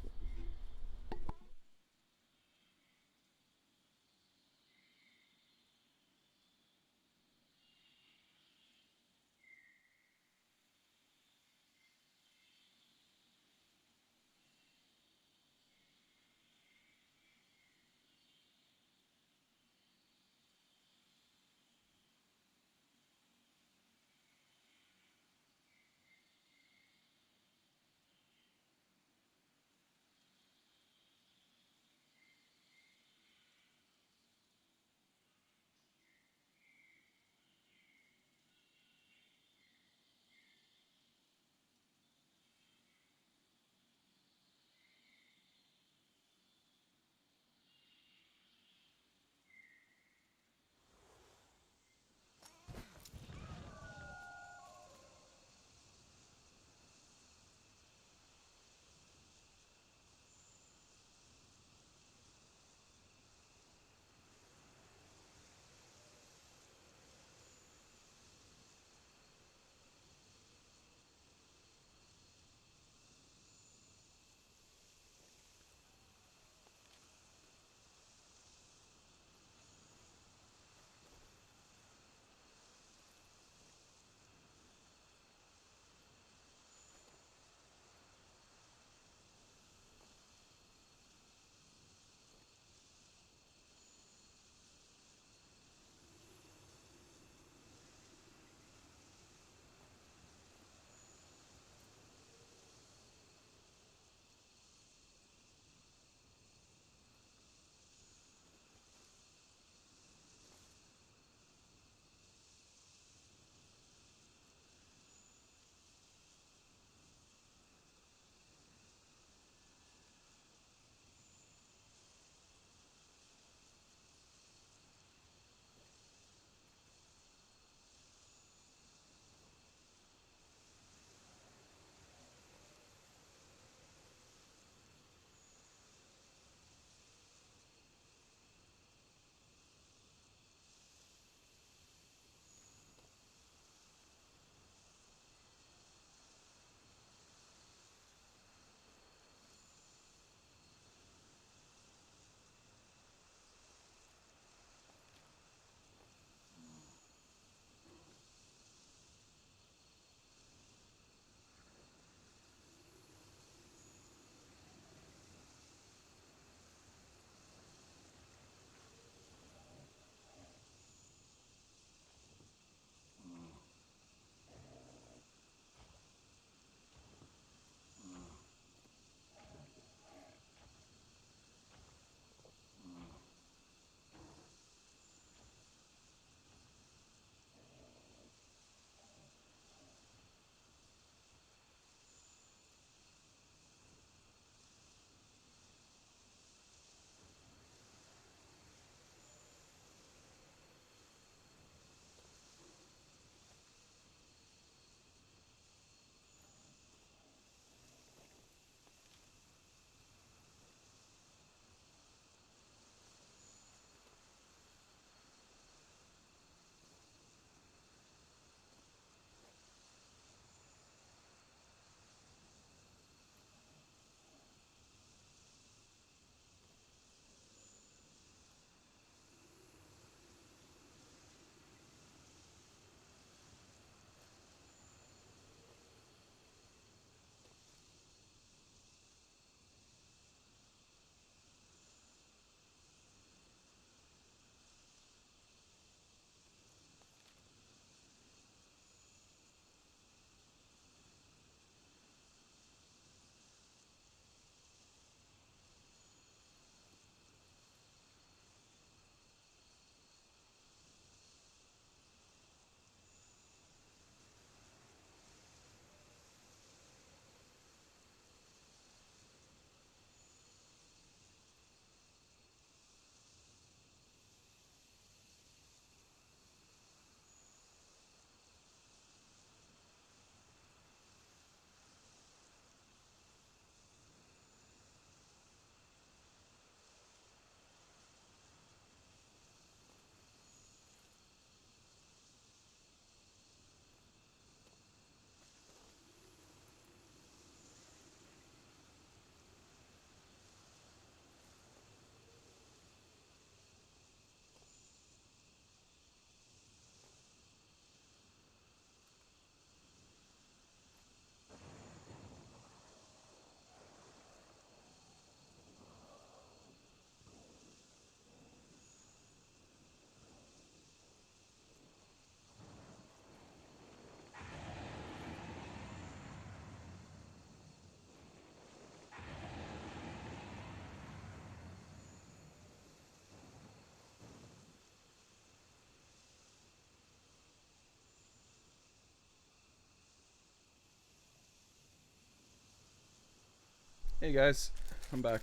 S1: Hey guys, I'm back.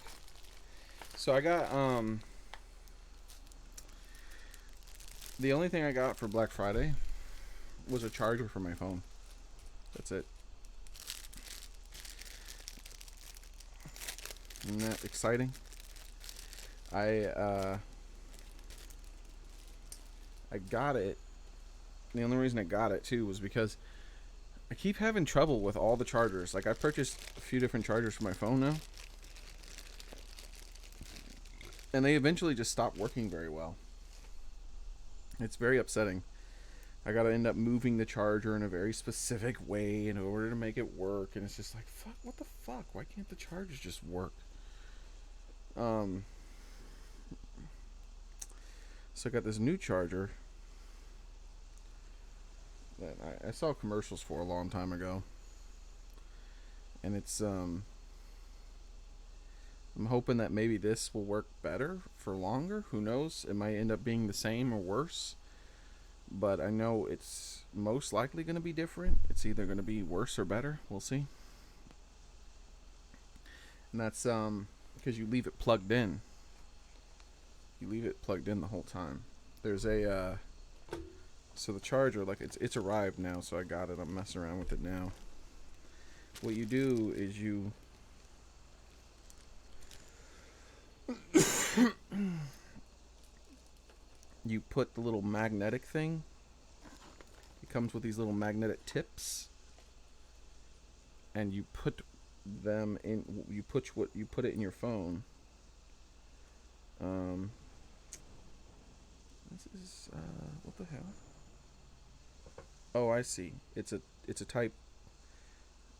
S1: So I got the only thing I got for Black Friday was a charger for my phone. That's it. Isn't that exciting? I got it. The only reason I got it too was because I keep having trouble with all the chargers. Like I purchased a few different chargers for my phone now, and they eventually just stop working very well. It's very upsetting. I gotta end up moving the charger in a very specific way in order to make it work, and it's just like, fuck, what the fuck? Why can't the chargers just work? So I got this new charger that I saw commercials for a long time ago, and it's I'm hoping that maybe this will work better for longer. Who knows? It might end up being the same or worse, but I know it's most likely going to be different. It's either going to be worse or better. We'll see. And that's because you leave it plugged in. You leave it plugged in the whole time. There's a so the charger, like it's arrived now, so I got it. I'm messing around with it now. What you do is you you put the little magnetic thing. It comes with these little magnetic tips, and you put them in. You put it in your phone. This is what the hell? Oh, I see. It's a type.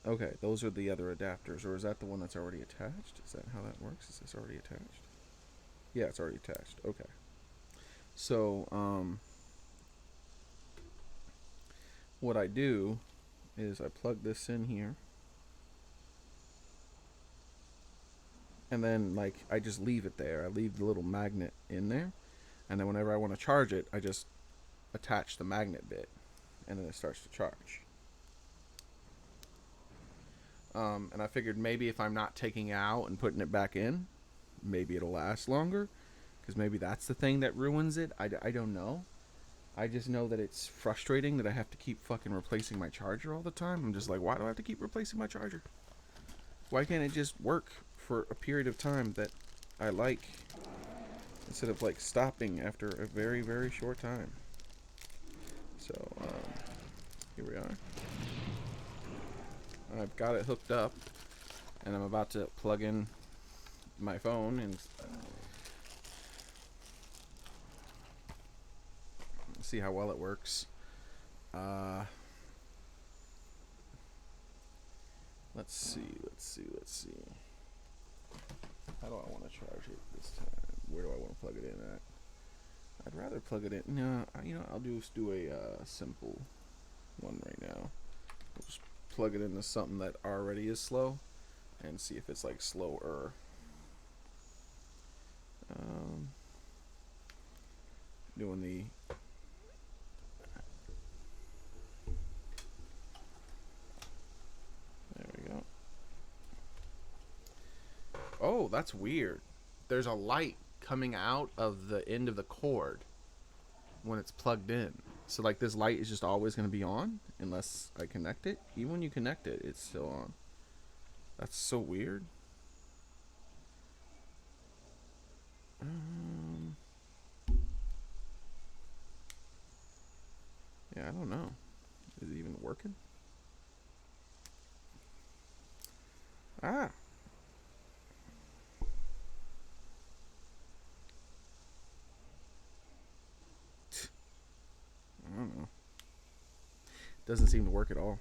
S1: Okay, those are the other adapters, or is that the one that's already attached? Is that how that works? Is this already attached? Yeah, it's already attached. Okay. So, what I do is I plug this in here, and then like I just leave it there. I leave the little magnet in there, and then whenever I want to charge it, I just attach the magnet bit, and then it starts to charge. And I figured maybe if I'm not taking it out and putting it back in, maybe it'll last longer, because maybe that's the thing that ruins it. I don't know. I just know that it's frustrating that I have to keep fucking replacing my charger all the time. I'm just like, why do I have to keep replacing my charger? Why can't it just work for a period of time that I like, instead of like stopping after a very, very short time? So, here we are. I've got it hooked up, and I'm about to plug in my phone and see how well it works. Let's see. How do I want to charge it this time? Where do I want to plug it in at? I'd rather plug it in. No, I'll just do a simple one right now. We'll just plug it into something that already is slow and see if it's like slower. Doing the there we go. Oh, that's weird. There's a light coming out of the end of the cord when it's plugged in. So like this light is just always going to be on unless I connect it. Even when you connect it, it's still on. That's so weird. Yeah, I don't know. Is it even working? Ah. I don't know. Doesn't seem to work at all.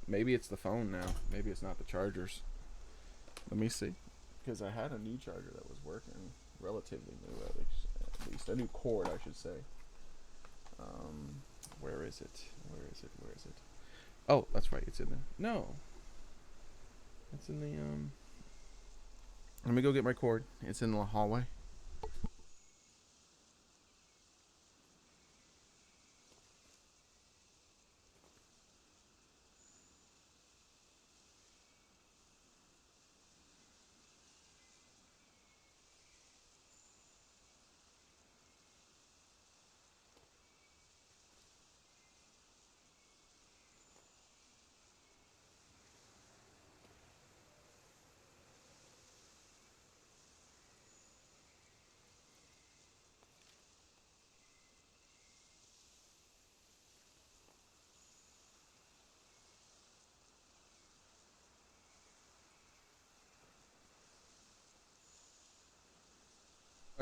S1: Maybe it's the phone now. Maybe it's not the chargers. Let me see. Because I had a new charger that was working. Relatively new, at least. A new cord, I should say. Where is it? Oh, that's right. It's in there. No. It's in the, Let me go get my cord. It's in the hallway.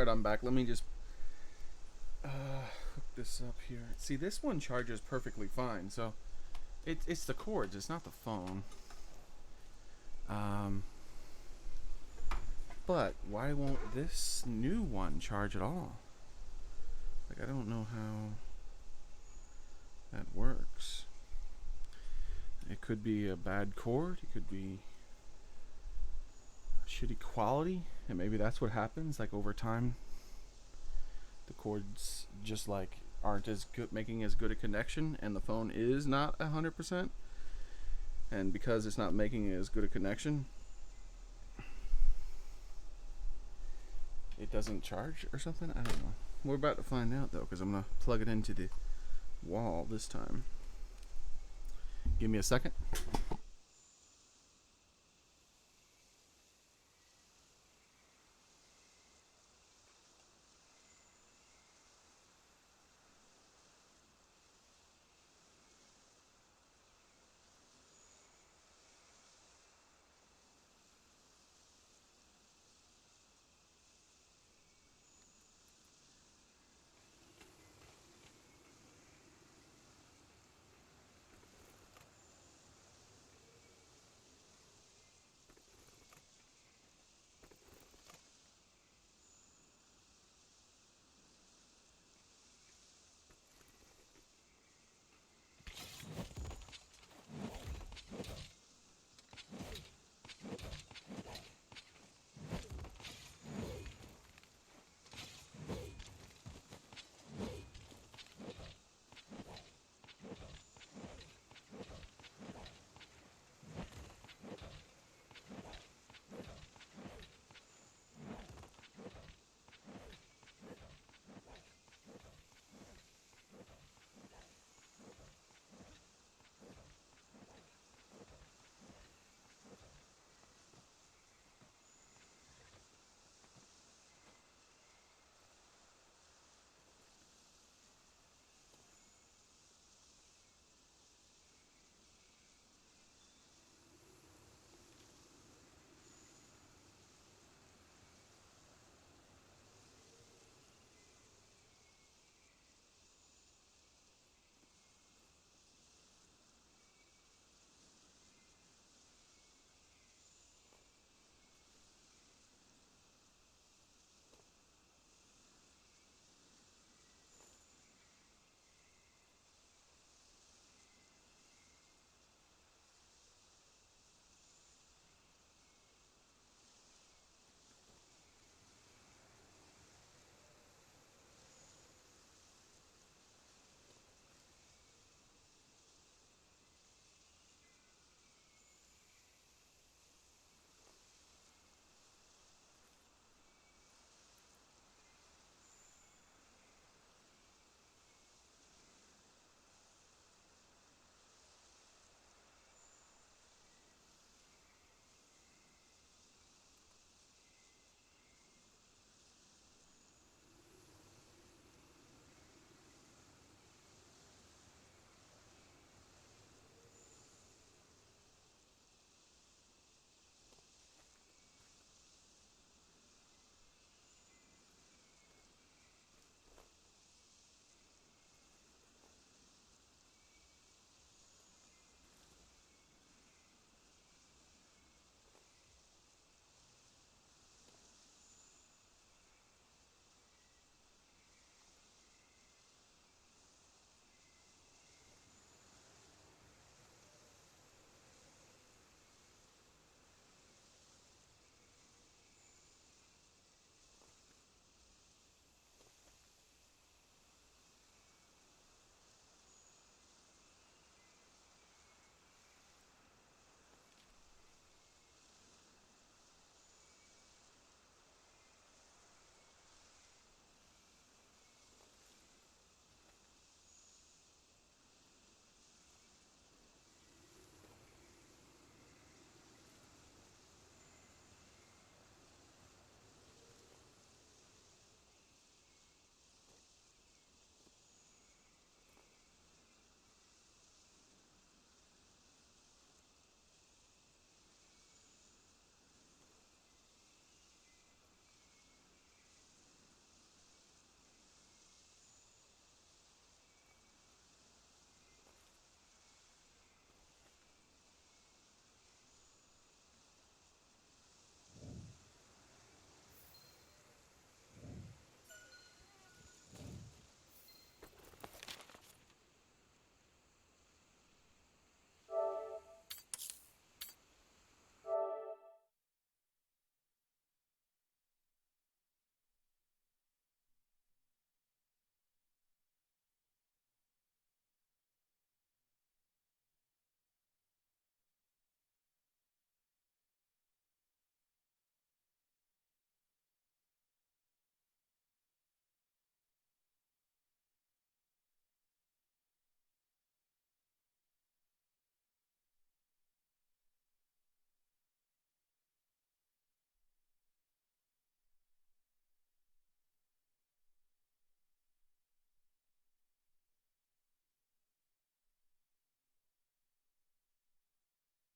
S1: Alright, I'm back. Let me just hook this up here. See, this one charges perfectly fine, so it's the cords, it's not the phone. But why won't this new one charge at all? Like, I don't know how that works. It could be a bad cord, it could be shitty quality, and maybe that's what happens. Like, over time the cords just like aren't as good, making as good a connection, and the phone is not 100%, and because it's not making as good a connection, it doesn't charge or something. I don't know. We're about to find out though, because I'm gonna plug it into the wall this time. Give me a second.